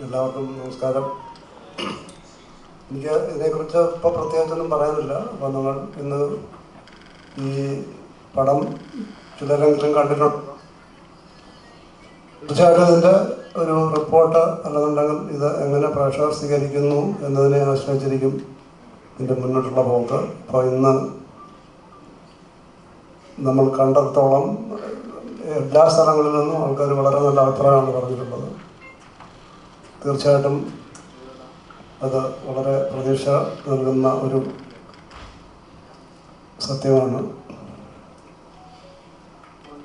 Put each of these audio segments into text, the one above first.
എല്ലാവർക്കും നമസ്കാരം. എനിക്ക് ഇതിനെക്കുറിച്ച് ഇപ്പോൾ പ്രത്യേകിച്ചൊന്നും പറയാനില്ല. അപ്പോൾ നമ്മൾ ഇന്ന് ഈ പടം ചിലരെങ്കിലും കണ്ടിട്ടുണ്ട്. തീർച്ചയായിട്ടും ഇതിൻ്റെ ഒരു റിപ്പോർട്ട് അല്ലെന്നുണ്ടെങ്കിൽ ഇത് എങ്ങനെ പ്രേക്ഷകർ സ്വീകരിക്കുന്നു എന്നതിനെ ആശ്രയിച്ചിരിക്കും ഇതിൻ്റെ മുന്നോട്ടുള്ള പോക്ക്. അപ്പോൾ ഇന്ന് നമ്മൾ കണ്ടിടത്തോളം എല്ലാ സ്ഥലങ്ങളിൽ നിന്നും ആൾക്കാർ വളരെ നല്ല അഭിപ്രായമാണ് പറഞ്ഞിട്ടുള്ളത്. തീർച്ചയായിട്ടും അത് വളരെ പ്രതീക്ഷ നൽകുന്ന ഒരു സത്യമാണ്.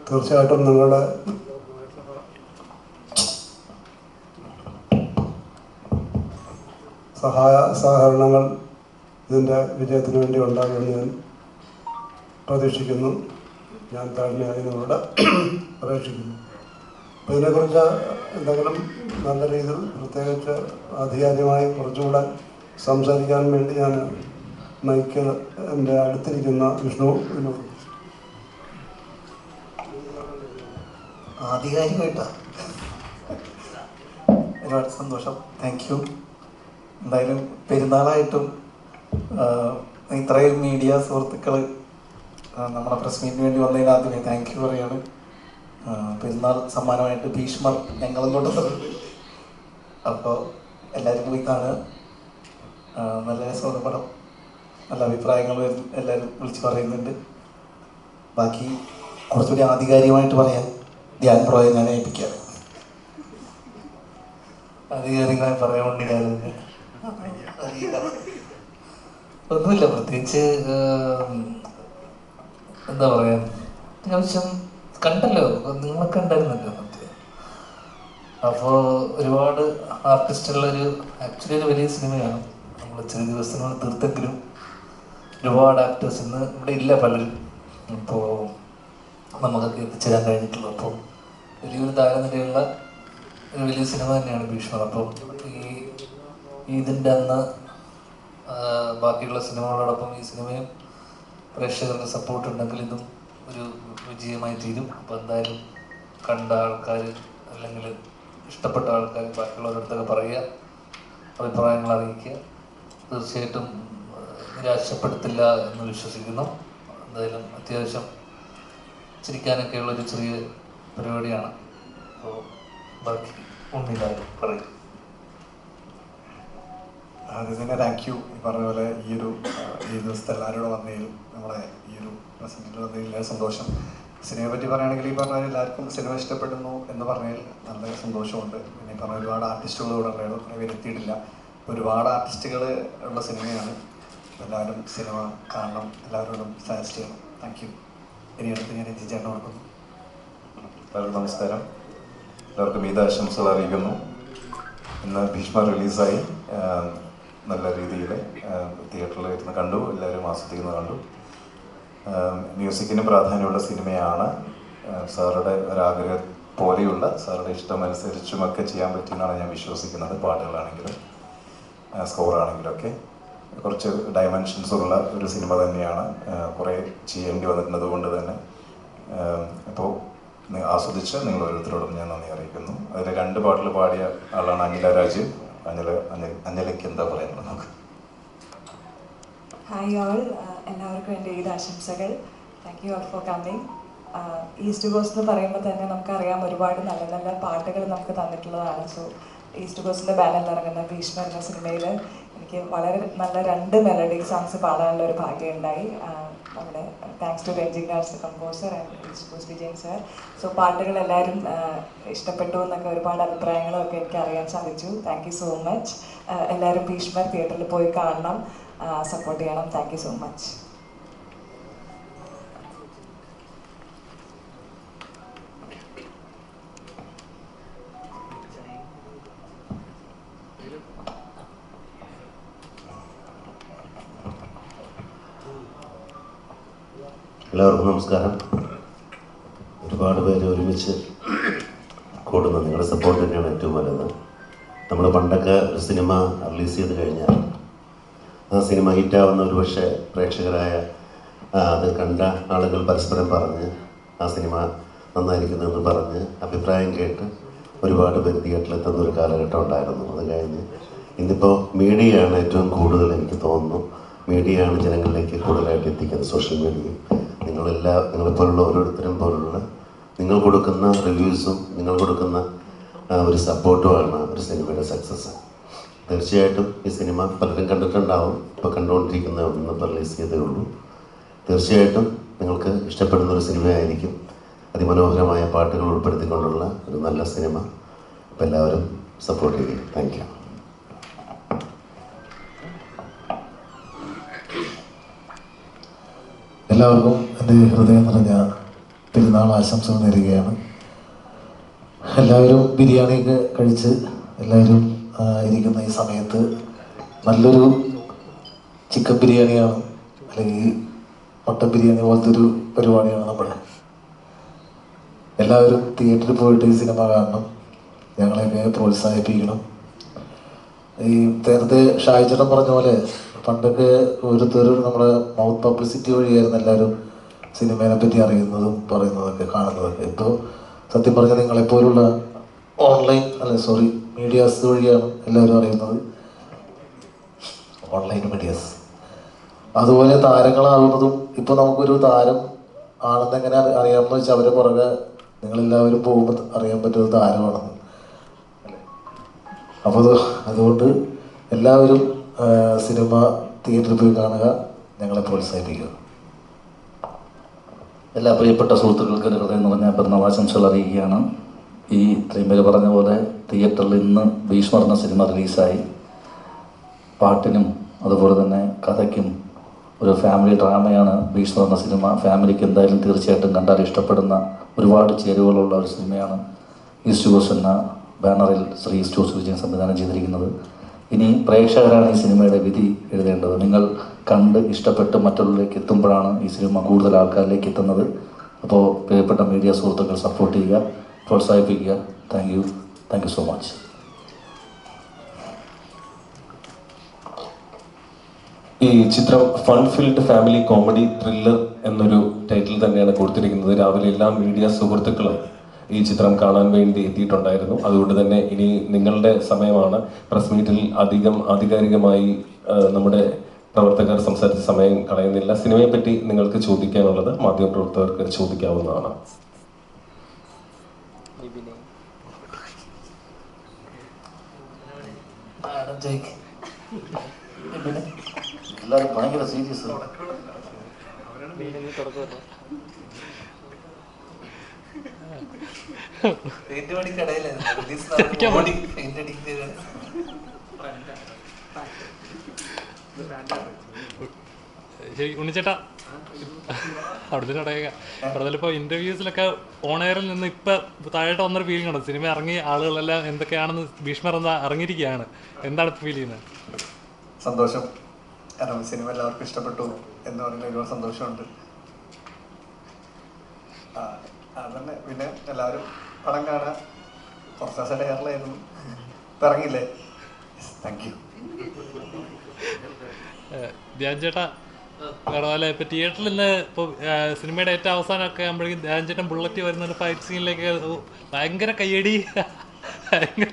തീർച്ചയായിട്ടും നിങ്ങളുടെ സഹകരണങ്ങൾ ഇതിൻ്റെ വിജയത്തിന് വേണ്ടി ഉണ്ടാകുമെന്ന് ഞാൻ പ്രതീക്ഷിക്കുന്നു. ഞാൻ താഴ്മയായി നിങ്ങളോട് അപേക്ഷിക്കുന്നു. അപ്പോൾ ഇതിനെക്കുറിച്ച് എന്തെങ്കിലും നല്ല രീതിയിൽ പ്രത്യേകിച്ച് ആധികാരികമായി കുറച്ചുകൂടെ സംസാരിക്കാൻ വേണ്ടി ഞാൻ മൈക്ക് എൻ്റെ അടുത്തിരിക്കുന്ന വിഷ്ണു ആധികാരികമായിട്ടാണ്. ഒരുപാട് സന്തോഷം. Thank you. എന്തായാലും പെരുന്നാളായിട്ടും ഇത്രയും മീഡിയ സുഹൃത്തുക്കൾ നമ്മുടെ പ്രസ് മീറ്റിന് വേണ്ടി വന്നതിന് ആദ്യമേ താങ്ക് യു പറയാണ്. പെരുന്നാൾ സമ്മാനമായിട്ട് ഭീഷ്മർ ഞങ്ങളും കൊണ്ടുവന്നിട്ടുണ്ട്. അപ്പോൾ എല്ലാവരും പോയി കാണുക. നല്ല രസമാണ് പടം. നല്ല അഭിപ്രായങ്ങൾ എല്ലാവരും വിളിച്ച് പറയുന്നുണ്ട്. ബാക്കി കുറച്ചുകൂടി ആധികാരികമായിട്ട് പറയാൻ ധ്യാൻ പ്രോയെ ഞാൻ ഏൽപ്പിക്കാം. ആധികാരികമായി പറയാൻ വേണ്ടി ഒന്നുമില്ല, പ്രത്യേകിച്ച് എന്താ പറയാ, അത്യാവശ്യം കണ്ടല്ലോ, നിങ്ങളൊക്കെ ഉണ്ടായിരുന്നല്ലോ മറ്റേ. അപ്പോൾ ഒരുപാട് ആർട്ടിസ്റ്റുകളൊരു ആക്ച്വലി ഒരു വലിയ സിനിമയാണ്. നമ്മൾ ചെറിയ ദിവസങ്ങൾ തീർത്തെങ്കിലും ഒരുപാട് ആക്ടേഴ്സ് ഇന്ന് ഇവിടെ ഇല്ല പലരും. അപ്പോൾ നമുക്കൊക്കെ എത്തിച്ചേരാൻ കഴിഞ്ഞിട്ടുള്ളൂ. അപ്പോൾ വലിയൊരു താരനിരയുള്ള ഒരു വലിയ സിനിമ തന്നെയാണ് ഭീഷ്മർ. അപ്പോൾ ഇതിൻ്റെ അന്ന് ബാക്കിയുള്ള സിനിമകളോടൊപ്പം ഈ സിനിമയും പ്രേക്ഷകരുടെ സപ്പോർട്ട് ഉണ്ടെങ്കിൽ ഇതും ഒരു വിജയമായി തീരും. അപ്പോൾ എന്തായാലും കണ്ട ആൾക്കാർ അല്ലെങ്കിൽ ഇഷ്ടപ്പെട്ട ആൾക്കാർ ബാക്കിയുള്ളവരുടെ അടുത്തൊക്കെ പറയുക, അഭിപ്രായങ്ങൾ അറിയിക്കുക. തീർച്ചയായിട്ടും നിരാശപ്പെടുത്തില്ല എന്ന് വിശ്വസിക്കുന്നു. എന്തായാലും അത്യാവശ്യം ചിരിക്കാനൊക്കെയുള്ളൊരു ചെറിയ പരിപാടിയാണ്. അപ്പോൾ ബാക്കി ഒന്നില്ലാതെ പറയും. ആദ്യം തന്നെ താങ്ക് യു. ഈ പറഞ്ഞ പോലെ ഈ ദിവസത്തെ എല്ലാവരോടും വന്നതിലും നമ്മളെ ഈ ഒരു പ്രസൻറ്റിൽ വന്നതിൽ സന്തോഷം. സിനിമയെ പറ്റി പറയുകയാണെങ്കിൽ ഈ പറഞ്ഞ എല്ലാവർക്കും സിനിമ ഇഷ്ടപ്പെടുന്നു എന്ന് പറഞ്ഞാൽ നല്ല സന്തോഷമുണ്ട്. പിന്നെ ഈ പറഞ്ഞ ഒരുപാട് ആർട്ടിസ്റ്റുകൾ ഇവിടെ ഉണ്ടായിരുന്നു, കുറേ പേര് എത്തിയിട്ടില്ല. ഒരുപാട് ആർട്ടിസ്റ്റുകൾ ഉള്ള സിനിമയാണ്. എല്ലാവരും സിനിമ കാണണം, എല്ലാവരോടും സജസ്റ്റ് ചെയ്യണം. Thank you. ഇനി അടുത്ത് ഞാൻ ചേട്ടൻ കൊടുക്കുന്നു. എല്ലാവർക്കും നമസ്കാരം. എല്ലാവർക്കും ഈദ് ആശംസകൾ അറിയിക്കുന്നു. ഇന്ന് ഭീഷ്മർ റിലീസായി. നല്ല രീതിയിൽ തിയേറ്ററിൽ ഇരുന്ന് കണ്ടു, എല്ലാവരും ആസ്വദിക്കുന്നത് കണ്ടു. മ്യൂസിക്കിന് പ്രാധാന്യമുള്ള സിനിമയാണ്. സാറുടെ ഒരാഗ്രഹം പോലെയുള്ള സാറുടെ ഇഷ്ടമനുസരിച്ചുമൊക്കെ ചെയ്യാൻ പറ്റുമെന്നാണ് ഞാൻ വിശ്വസിക്കുന്നത്. പാട്ടുകളാണെങ്കിലും സ്കോറാണെങ്കിലും ഒക്കെ കുറച്ച് ഡയമെൻഷൻസ് ഉള്ള ഒരു സിനിമ തന്നെയാണ്. കുറേ ചെയ്യേണ്ടി വന്നിട്ടുണ്ട്. അതുകൊണ്ട് തന്നെ അപ്പോൾ ആസ്വദിച്ച് നിങ്ങൾ ഓരോരുത്തരോടും ഞാൻ നന്ദി അറിയിക്കുന്നു. അതിൽ 2 പാട്ടിൽ പാടിയ ആളാണ് അനില രാജ്. അനിലയ്ക്ക് എന്താ പറയുന്നത് നമുക്ക്? ഹായ് ഓൾ, എല്ലാവർക്കും എൻ്റെ ഈദ് ആശംസകൾ. Thank you all for coming. East cost എന്ന് പറയുമ്പോൾ തന്നെ നമുക്കറിയാം ഒരുപാട് നല്ല നല്ല പാട്ടുകൾ നമുക്ക് തന്നിട്ടുള്ളതാണ്. സോ ഈസ്റ്റ് കോസ്റ്റിൻ്റെ ബാനറിൽ ഇറങ്ങുന്ന ഭീഷ്മർ എന്ന സിനിമയിൽ എനിക്ക് വളരെ നല്ല 2 മെലഡി സോങ്സ് പാടാനുള്ള ഒരു ഭാഗ്യം ഉണ്ടായി. നമ്മുടെ താങ്ക്സ് ടു രഞ്ജിൻ ഗാഡ്സ് composer and east coast Vijayan sir. So പാട്ടുകൾ എല്ലാവരും ഇഷ്ടപ്പെട്ടു എന്നൊക്കെ ഒരുപാട് അഭിപ്രായങ്ങളും ഒക്കെ എനിക്ക് അറിയാൻ സാധിച്ചു. Thank you so much. എല്ലാവരും ഭീഷ്മർ തിയേറ്ററിൽ പോയി കാണണം, സപ്പോർട്ട് ചെയ്യണം. Thank you so much. എല്ലാവർക്കും നമസ്കാരം. ഒരുപാട് പേര് ഒരുമിച്ച് കൂടുന്നു. നിങ്ങളുടെ സപ്പോർട്ട് തന്നെയാണ് ഏറ്റവും വലുത്. നമ്മൾ പണ്ടൊക്കെ ഒരു സിനിമ റിലീസ് ചെയ്ത് കഴിഞ്ഞാൽ ആ സിനിമ ഹിറ്റാവുന്ന ഒരു പക്ഷേ പ്രേക്ഷകരായ അത് കണ്ട ആളുകൾ പരസ്പരം പറഞ്ഞ് ആ സിനിമ നന്നായിരിക്കുന്നെന്ന് പറഞ്ഞ് അഭിപ്രായം കേട്ട് ഒരുപാട് പേര് തിയേറ്ററിലെത്തുന്ന ഒരു കാലഘട്ടം ഉണ്ടായിരുന്നു. അത് കഴിഞ്ഞ് ഇന്നിപ്പോൾ മീഡിയയാണ് ഏറ്റവും കൂടുതൽ, എനിക്ക് തോന്നുന്നു മീഡിയയാണ് ജനങ്ങളിലേക്ക് കൂടുതലായിട്ട് എത്തിക്കുന്നത്. സോഷ്യൽ മീഡിയയും നിങ്ങളെപ്പോലുള്ള ഓരോരുത്തരും പോലുള്ള നിങ്ങൾ കൊടുക്കുന്ന റിവ്യൂസും നിങ്ങൾ കൊടുക്കുന്ന ഒരു സപ്പോർട്ടുമാണ് ഒരു സിനിമയുടെ സക്സസ്. തീർച്ചയായിട്ടും ഈ സിനിമ പലരും കണ്ടിട്ടുണ്ടാവും, ഇപ്പോൾ കണ്ടുകൊണ്ടിരിക്കുന്ന ഒന്നിപ്പോൾ റിലീസ് ചെയ്തേ ഉള്ളൂ. തീർച്ചയായിട്ടും നിങ്ങൾക്ക് ഇഷ്ടപ്പെടുന്ന ഒരു സിനിമയായിരിക്കും. അതിമനോഹരമായ പാട്ടുകൾ ഉൾപ്പെടുത്തിക്കൊണ്ടുള്ള ഒരു നല്ല സിനിമ. അപ്പോൾ എല്ലാവരും സപ്പോർട്ട് ചെയ്യും. Thank you. എല്ലാവർക്കും എൻ്റെ ഹൃദയം നിറഞ്ഞ പെരുന്നാൾ ആശംസകൾ നേരുകയാണ്. എല്ലാവരും ബിരിയാണിയൊക്കെ കഴിച്ച് എല്ലാവരും ഇരിക്കുന്ന ഈ സമയത്ത് നല്ലൊരു ചിക്കൻ ബിരിയാണിയാണ് അല്ലെങ്കിൽ മട്ടൻ ബിരിയാണി പോലത്തെ ഒരു പരിപാടിയാണ് നമ്മുടെ. എല്ലാവരും തിയേറ്ററിൽ പോയിട്ട് ഈ സിനിമ കാണണം, ഞങ്ങളെയൊക്കെ പ്രോത്സാഹിപ്പിക്കണം. ഈ നേരത്തെ ഷായിച്ചേട്ടൻ പറഞ്ഞ പോലെ പണ്ടൊക്കെ ഓരോരുത്തരും നമ്മുടെ മൗത്ത് പബ്ലിസിറ്റി വഴിയായിരുന്നു എല്ലാവരും സിനിമയെ പറ്റി അറിയുന്നതും പറയുന്നതൊക്കെ കാണുന്നതൊക്കെ. ഇപ്പോൾ സത്യം പറഞ്ഞാൽ നിങ്ങളെപ്പോലുള്ള മീഡിയാസ് വഴിയാണ് എല്ലാവരും അറിയുന്നത്, ഓൺലൈൻ മീഡിയാസ്. അതുപോലെ താരങ്ങളാകുന്നതും ഇപ്പോൾ നമുക്കൊരു താരം ആണെന്നെങ്ങനെ അറിയാമെന്ന് വെച്ചാൽ അവരെ പുറകെ നിങ്ങളെല്ലാവരും പോകുമ്പോൾ അറിയാൻ പറ്റുന്നത് താരമാണെന്ന്. അപ്പോൾ അതുകൊണ്ട് എല്ലാവരും സിനിമ തിയേറ്ററിൽ പോയി കാണുക, ഞങ്ങളെ പ്രോത്സാഹിപ്പിക്കുക. എല്ലാ പ്രിയപ്പെട്ട സുഹൃത്തുക്കൾക്ക് ഹൃദയം നിറഞ്ഞ പിറന്നാൾ ആശംസകൾ അറിയിക്കുകയാണ്. ഈ ഇത്രയും പേര് പറഞ്ഞ പോലെ തിയേറ്ററിൽ ഇന്ന് ഭീഷ്മർ എന്ന സിനിമ റിലീസായി. പാട്ടിനും അതുപോലെ തന്നെ കഥയ്ക്കും ഒരു ഫാമിലി ഡ്രാമയാണ് ഭീഷ്മർ എന്ന സിനിമ. ഫാമിലിക്ക് എന്തായാലും തീർച്ചയായിട്ടും കണ്ടാൽ ഇഷ്ടപ്പെടുന്ന ഒരുപാട് ചേരുവകളുള്ള ഒരു സിനിമയാണ് ഈസ്റ്റ് കോസ്റ്റ് എന്ന ബാനറിൽ ശ്രീ ഈസ്റ്റ് കോസ്റ്റ് വിജയൻ സംവിധാനം ചെയ്തിരിക്കുന്നത്. ഇനി പ്രേക്ഷകരാണ് ഈ സിനിമയുടെ വിധി എഴുതേണ്ടത്. നിങ്ങൾ കണ്ട് ഇഷ്ടപ്പെട്ട് മറ്റുള്ളവരിലേക്ക് എത്തുമ്പോഴാണ് ഈ സിനിമ കൂടുതൽ ആൾക്കാരിലേക്ക് എത്തുന്നത്. അപ്പോൾ പ്രിയപ്പെട്ട മീഡിയ സുഹൃത്തുക്കൾ സപ്പോർട്ട് ചെയ്യുക, പ്രോത്സാഹിപ്പിക്കുക. Thank you so much. ഈ ചിത്രം fun filled family comedy thriller എന്നൊരു ടൈറ്റിൽ തന്നെയാണ് കൊടുത്തിരിക്കുന്നത്. രാവിലെ എല്ലാ മീഡിയ സുഹൃത്തുക്കളും ഈ ചിത്രം കാണാൻ വേണ്ടി എത്തിയിട്ടുണ്ടായിരുന്നു. അതുകൊണ്ട് തന്നെ ഇനി നിങ്ങളുടെ സമയമാണ്. പ്രസ് മീറ്റിൽ ആധികാരികമായി നമ്മുടെ പ്രവർത്തകർ സംസാരിച്ച സമയം കളയുന്നില്ല. സിനിമയെ പറ്റി നിങ്ങൾക്ക് ചോദിക്കാനുള്ളത് മാധ്യമപ്രവർത്തകർക്ക് ചോദിക്കാവുന്നതാണ്. എല്ലാവരും ഭയങ്കര സീരിയസ്. ഉണ്ണിച്ചേട്ടാ അവിടുത്തെ ചടയുക കൂടുതലിപ്പോൾ ഇൻ്റർവ്യൂസിലൊക്കെ ഓൺ എയറിൽ നിന്ന് ഇപ്പം താഴോട്ട് വന്നൊരു ഫീലിംഗ് ഉണ്ട്. സിനിമ ഇറങ്ങി ആളുകളെല്ലാം എന്തൊക്കെയാണെന്ന് ഭീഷ്മർ എന്താ ഇറങ്ങിയിരിക്കുകയാണ്. എന്താണ് ഇപ്പോൾ ഫീൽ ചെയ്യുന്നത്? സന്തോഷം. കാരണം സിനിമ എല്ലാവർക്കും ഇഷ്ടപ്പെട്ടു എന്ന് പറയുന്ന ഒരുപാട് സന്തോഷമുണ്ട്. അതന്നെ. പിന്നെ എല്ലാവരും പടം കാണാൻ കുറച്ച് ദിവസം എയറിലായിരുന്നു, ഇപ്പം ഇറങ്ങിയില്ലേ. Thank you. ധ്യാൻ ചേട്ടാ അതുപോലെ ഇപ്പോൾ തിയേറ്ററിൽ നിന്ന് ഇപ്പോൾ സിനിമയുടെ ഏറ്റവും അവസാനമൊക്കെ ആകുമ്പോഴേക്കും ധ്യാൻ ചേട്ടൻ ബുള്ളറ്റ് വരുന്ന ഒരു ഫൈറ്റ് സീനിലേക്ക് ഭയങ്കര കയ്യടി ഭയങ്കര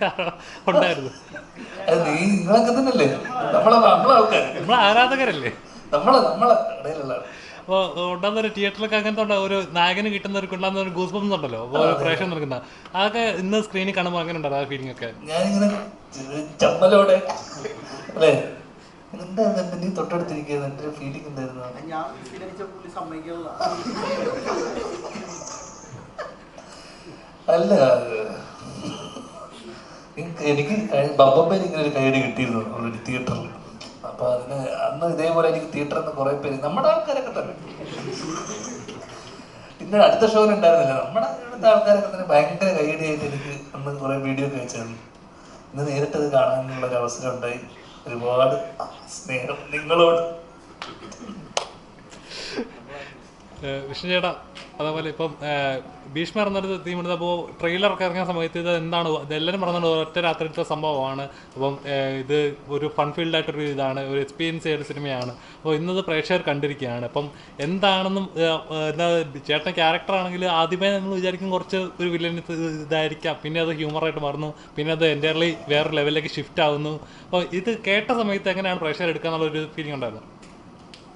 ഉണ്ടായിരുന്നു. നമ്മളെ ആരാധകരല്ലേ. അപ്പോൾ ഉണ്ടാകുന്ന ഒരു തിയേറ്ററിലൊക്കെ അങ്ങനത്തെ ഒരു നായകന് കിട്ടുന്ന ഒരു ഉണ്ടാകുന്ന ഒരു ഗൂസ് ബംസ് ഉണ്ടല്ലോ, അപ്പോൾ പ്രേക്ഷകൻ നൽകുന്ന അതൊക്കെ ഇന്ന് സ്ക്രീനിൽ കാണുമ്പോൾ അങ്ങനെ ഉണ്ടാവും ആ ഫീലിംഗ് ഒക്കെ. ഞാനിങ്ങനെ ചമ്മലോടെ അല്ലേ എന്തായിരുന്നു നീ തൊട്ടടുത്തിരിക്കുന്നത്, എൻ്റെ ഒരു ഫീലിംഗ് എന്തായിരുന്നു? അല്ല എനിക്ക് ബമ്പപ്പേര് ഇങ്ങനെ ഒരു കൈയടി കിട്ടിയിരുന്നു ഒരു തിയേറ്ററിൽ. അപ്പൊ അതിന് അന്ന് ഇതേപോലെ എനിക്ക് തിയേറ്ററിൽ നിന്ന് കുറെ പേര് നമ്മുടെ ആൾക്കാരൊക്കെ തന്നെ പിന്നെ അടുത്ത ഷോയിൽ ഉണ്ടായിരുന്നില്ല, നമ്മുടെ ഇവിടുത്തെ ആൾക്കാരൊക്കെ തന്നെ ഭയങ്കര കൈയടിയായിട്ട് എനിക്ക് അന്ന് കുറെ വീഡിയോ ഒക്കെ അയച്ചായിരുന്നു. ഇന്ന് നേരിട്ടത് കാണാനുള്ള ഒരു അവസരം ഉണ്ടായി. ഒരുപാട് സ്നേഹം നിങ്ങളോട്. വിഷ്ണു ചേട്ടാ, അതേപോലെ ഇപ്പം ഭീഷ്മർ എന്നൊരു തീം എടുത്തപ്പോൾ ട്രെയിലറൊക്കെ ഇറങ്ങിയ സമയത്ത് ഇത് എന്താണ് ഇതെല്ലാവരും പറഞ്ഞത് ഒറ്റ രാത്രിയിലത്തെ സംഭവമാണ്. അപ്പം ഇത് ഒരു ഫൺ ഫീൽഡായിട്ടൊരു ഇതാണ്, ഒരു എക്സ്പീരിയൻസ് ചെയ്തൊരു സിനിമയാണ്. അപ്പോൾ ഇന്നത് പ്രേക്ഷകർ കണ്ടിരിക്കുകയാണ്. അപ്പം എന്താണെന്നും എന്താ ചേട്ടൻ ക്യാരക്ടറാണെങ്കിൽ ആദ്യമേ നമ്മൾ വിചാരിക്കും കുറച്ച് ഒരു വില്ലൻ ഇതായിരിക്കാം, പിന്നെ അത് ഹ്യൂമറായിട്ട് മാറുന്നു, പിന്നെ അത് എൻ്റയർലി വേറെ ലെവലിലേക്ക് ഷിഫ്റ്റ് ആവുന്നു. അപ്പോൾ ഇത് കേട്ട സമയത്ത് എങ്ങനെയാണ് പ്രേക്ഷകർ എടുക്കുക എന്നുള്ളൊരു ഫീലിംഗ് ഉണ്ടായിരുന്നു?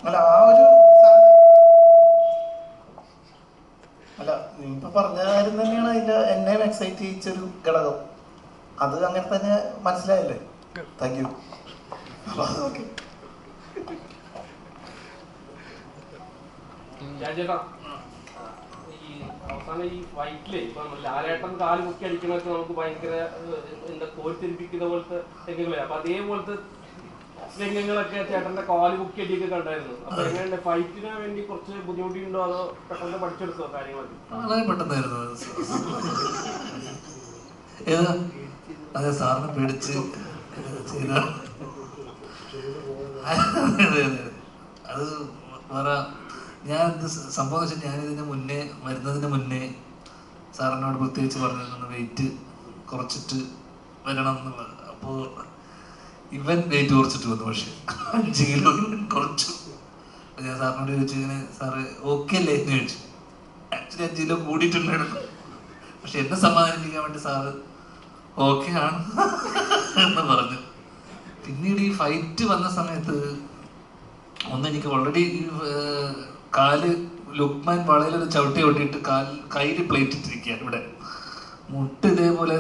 അല്ല ആ ഒരു അല്ല നീ ഇപ്പൊ പറഞ്ഞ കാര്യം തന്നെയാണ് അതിന്റെ എന്നെയും എക്സൈറ്റ് ചെയ്യിച്ചൊരു ഘടകം. അത് അങ്ങനെ തന്നെ മനസ്സിലായല്ലേ? Thank you. ഓക്കെ അവസാനം ഈ ഫൈറ്റില് ഇപ്പം ലാലേട്ടൻ കാല് മുക്കി അടിക്കണൊക്കെ നമുക്ക് ഭയങ്കര എന്താ കോരിത്തിരിപ്പിക്കുന്ന പോലത്തെ രംഗങ്ങളെ, അപ്പൊ അതേപോലത്തെ രംഗങ്ങളൊക്കെ ചേട്ടന്റെ കാല് മുക്കി അടിയൊക്കെ കണ്ടായിരുന്നു. അപ്പൊ എങ്ങനെയുണ്ട് ഫൈറ്റിന് വേണ്ടി കുറച്ച് ബുദ്ധിമുട്ടുണ്ടോ അതോ പെട്ടെന്ന് പഠിച്ചെടുത്തോ കാര്യങ്ങളൊക്കെ? വളരെ പെട്ടെന്നായിരുന്നു. അതെ, സാറിനെ പേടിച്ച് ചെയ്ത അത് വേറെ. ഞാൻ എന്ത് സംഭവം വെച്ചാൽ ഞാനിതിന് മുന്നേ വരുന്നതിന് മുന്നേ സാറിനോട് പ്രത്യേകിച്ച് പറഞ്ഞിരുന്നു വെയിറ്റ് കുറച്ചിട്ട് വരണം എന്നുള്ളത്. അപ്പോൾ ഇവൻ വെയിറ്റ് കുറച്ചിട്ട് വന്നു, പക്ഷെ 5 കിലോ കുറച്ചു. ഞാൻ സാറിനോട് ചോദിച്ചു, ഇങ്ങനെ സാറ് ഓക്കെ അല്ലേ എന്ന് ചോദിച്ചു. ആക്ച്വലി 5 കിലോ കൂടിയിട്ടുണ്ടായിരുന്നു, പക്ഷെ എന്നെ സമാധാനിപ്പിക്കാൻ വേണ്ടി സാറ് ഓക്കെ ആണ് എന്ന് പറഞ്ഞു. പിന്നീട് ഈ ഫൈറ്റ് വന്ന സമയത്ത് എനിക്ക് ഓൾറെഡി കാല് ലുക്മാൻ വളയിലൊരു ചവിട്ടി ഓട്ടിയിട്ട് കയ്യിൽ പ്ലേറ്റ് ഇട്ടിരിക്കുകയാണ്. ഇവിടെ മുട്ട് ഇതേപോലെ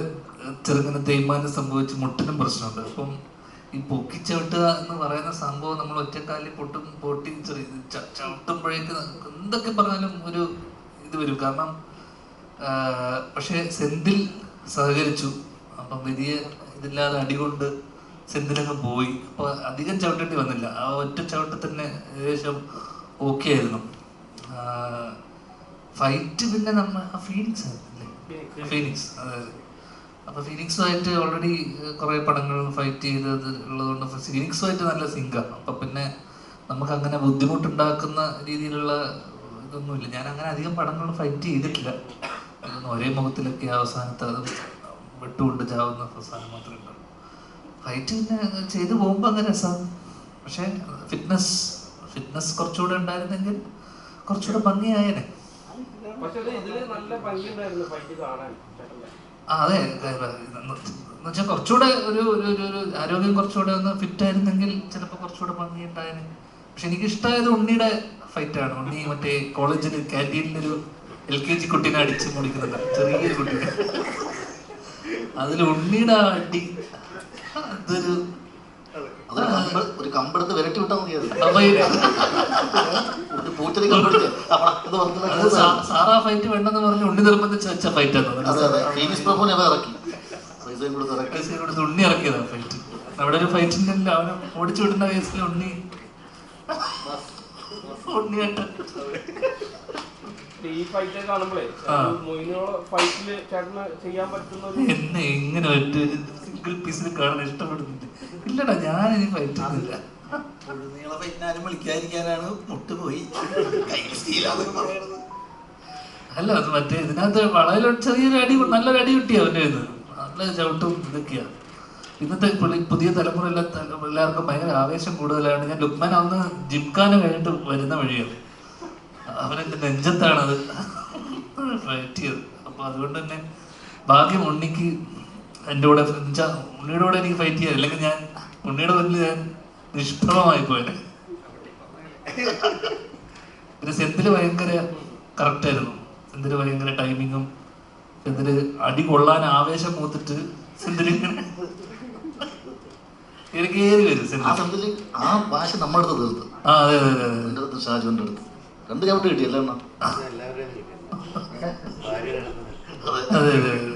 ചെറുങ്ങനെ തേയ്മാനം സംഭവിച്ച് മുട്ടിനും പ്രശ്നമുണ്ട്. അപ്പം ഈ പൊക്കിച്ചവിട്ടുക എന്ന് പറയുന്ന സംഭവം നമ്മൾ ഒറ്റക്കാലിൽ പൊട്ടി ചവിട്ടുമ്പോഴേക്ക് എന്തൊക്കെ പറഞ്ഞാലും ഒരു ഇത് വരും. കാരണം പക്ഷെ സെന്തിൽ സഹകരിച്ചു. അപ്പം വലിയ ഇതില്ലാതെ അടികൊണ്ട് സെന്തിലങ്ങ് പോയി. അപ്പൊ അധികം ചവിട്ടേണ്ടി വന്നില്ല. ആ ഒറ്റ ചവിട്ട് തന്നെ ഏകദേശം ഓക്കെ ആയിരുന്നു. ഫൈറ്റ് പിന്നെ നമ്മൾ ഫീനിക്സ് ഫീനിക്സ് അതായത് അപ്പൊ ഫീനിക്സുമായിട്ട് ഓൾറെഡി കുറെ പടങ്ങൾ ഫൈറ്റ് ചെയ്തത് ഉള്ളതുകൊണ്ട് ഫീനിക്സുമായിട്ട് നല്ല സിങ്കാണ്. അപ്പൊ പിന്നെ നമുക്ക് അങ്ങനെ ബുദ്ധിമുട്ടുണ്ടാക്കുന്ന രീതിയിലുള്ള ഇതൊന്നുമില്ല. ഞാൻ അങ്ങനെ അധികം പടങ്ങൾ ഫൈറ്റ് ചെയ്തിട്ടില്ല. ഇതൊന്നും ഒരേ മുഖത്തിലൊക്കെ അവസാനത്തെ അത് വിട്ടുകൊണ്ട് ചാവുന്ന അവസാനം മാത്രമേ ഉണ്ടാവും. ഫൈറ്റ് പിന്നെ ചെയ്തു പോകുമ്പോൾ അങ്ങനെ രസമാണ്. പക്ഷെ ഫിറ്റ്നസ് കുറച്ചുകൂടെ ഉണ്ടായിരുന്നെങ്കിൽ കുറച്ചുകൂടെ ഭംഗിയായേനെ. അതെ, എന്നുവെച്ചാൽ കുറച്ചുകൂടെ ഒരു ആരോഗ്യം കുറച്ചുകൂടെ ഒന്ന് ഫിറ്റ് ആയിരുന്നെങ്കിൽ ചിലപ്പോൾ കുറച്ചുകൂടെ ഭംഗി ഉണ്ടായേനെ. പക്ഷെ എനിക്ക് ഇഷ്ടമായത് ഉണ്ണിയുടെ ഫൈറ്റാണ്. ഉണ്ണി മറ്റേ കോളേജിൽ ക്യാൻറ്റീനിലൊരു LKG കുട്ടീനെ അടിച്ച് മുടിക്കുന്നുണ്ട്, ചെറിയൊരു കുട്ടീനെ. അതിൽ ഉണ്ണിയുടെ അടി അതൊരു കമ്പെടുത്ത് വിരട്ടി വിട്ടാൽ മതിയായിരുന്നു. സാറാ ഫൈറ്റ് വേണ്ടെന്ന് പറഞ്ഞ് ഉണ്ണി നിർബന്ധിച്ച് വെച്ച ഫൈറ്റ് കൊടുത്ത് ഉണ്ണി ഇറക്കിയതാണ് ഫൈറ്റ്. അവിടെ ഒരു ഫൈറ്റിന്റെ അവനെ ഓടിച്ചു വിടുന്ന കേസിൽ ഉണ്ണിയായിട്ട് ഈ ഫൈറ്റ് കാണുമ്പോഴേ ഫൈറ്റില് ചേട്ടന് ചെയ്യാൻ പറ്റുന്ന എന്നെ എങ്ങനെ സിംഗിൾ പീസിൽ കാണാൻ ഇഷ്ടപ്പെടുന്നുണ്ട്. ഇല്ലടാ, ഞാൻ ഇനി ഫൈറ്റ് ഒന്നുമില്ല. ഫൈറ്റിനാരും വിളിക്കാതിരിക്കാനാണ് മുട്ടുപോയി അല്ല, അത് മറ്റേ ഇതിനകത്ത് വളരെ ചെറിയൊരു അടി, നല്ലൊരു അടി കിട്ടിയ അവൻ്റെ ഇത് നല്ല ചവിട്ടും ഇതൊക്കെയാണ്. ഇന്നത്തെ പുതിയ തലമുറ എല്ലാവർക്കും ഭയങ്കര ആവേശം കൂടുതലാണ്. ഞാൻ ലുക്മാൻ അന്ന് ജിംഖാന കഴിഞ്ഞിട്ട് വരുന്ന വഴിയാണ് അവനെന്റെ നെഞ്ചത്താണത് ഫൈറ്റ് ചെയ്തത്. അപ്പൊ അതുകൊണ്ട് തന്നെ ഭാഗ്യം ഉണ്ണിക്ക് എൻ്റെ കൂടെ ഉണ്ണിയുടെ കൂടെ എനിക്ക് ഫൈറ്റ് ചെയ്യാൻ, അല്ലെങ്കിൽ ഞാൻ ഉണ്ണിയുടെ മുന്നിൽ ഞാൻ നിഷ്പ്രഭമായി പോയത്. പിന്നെ സെന്തില് ഭയങ്കര കറക്റ്റായിരുന്നു. സെന്തില് ഭയങ്കര ടൈമിങ്ങും, സെന്തില് അടി കൊള്ളാൻ ആവേശം മൂത്തിട്ട് സെന്തില് കയറി വരും. സെന്തില് ആ ഭാഷ നമ്മുടെ അടുത്ത് തീർത്ത്. അതെ അതെ അതെ അതെ, എൻ്റെ അടുത്ത് ഷാജുവിൻ്റെ അടുത്ത് 2 ചവിട്ട് കിട്ടിയല്ലേ എണ്ണ. അതെ അതെ അതെ.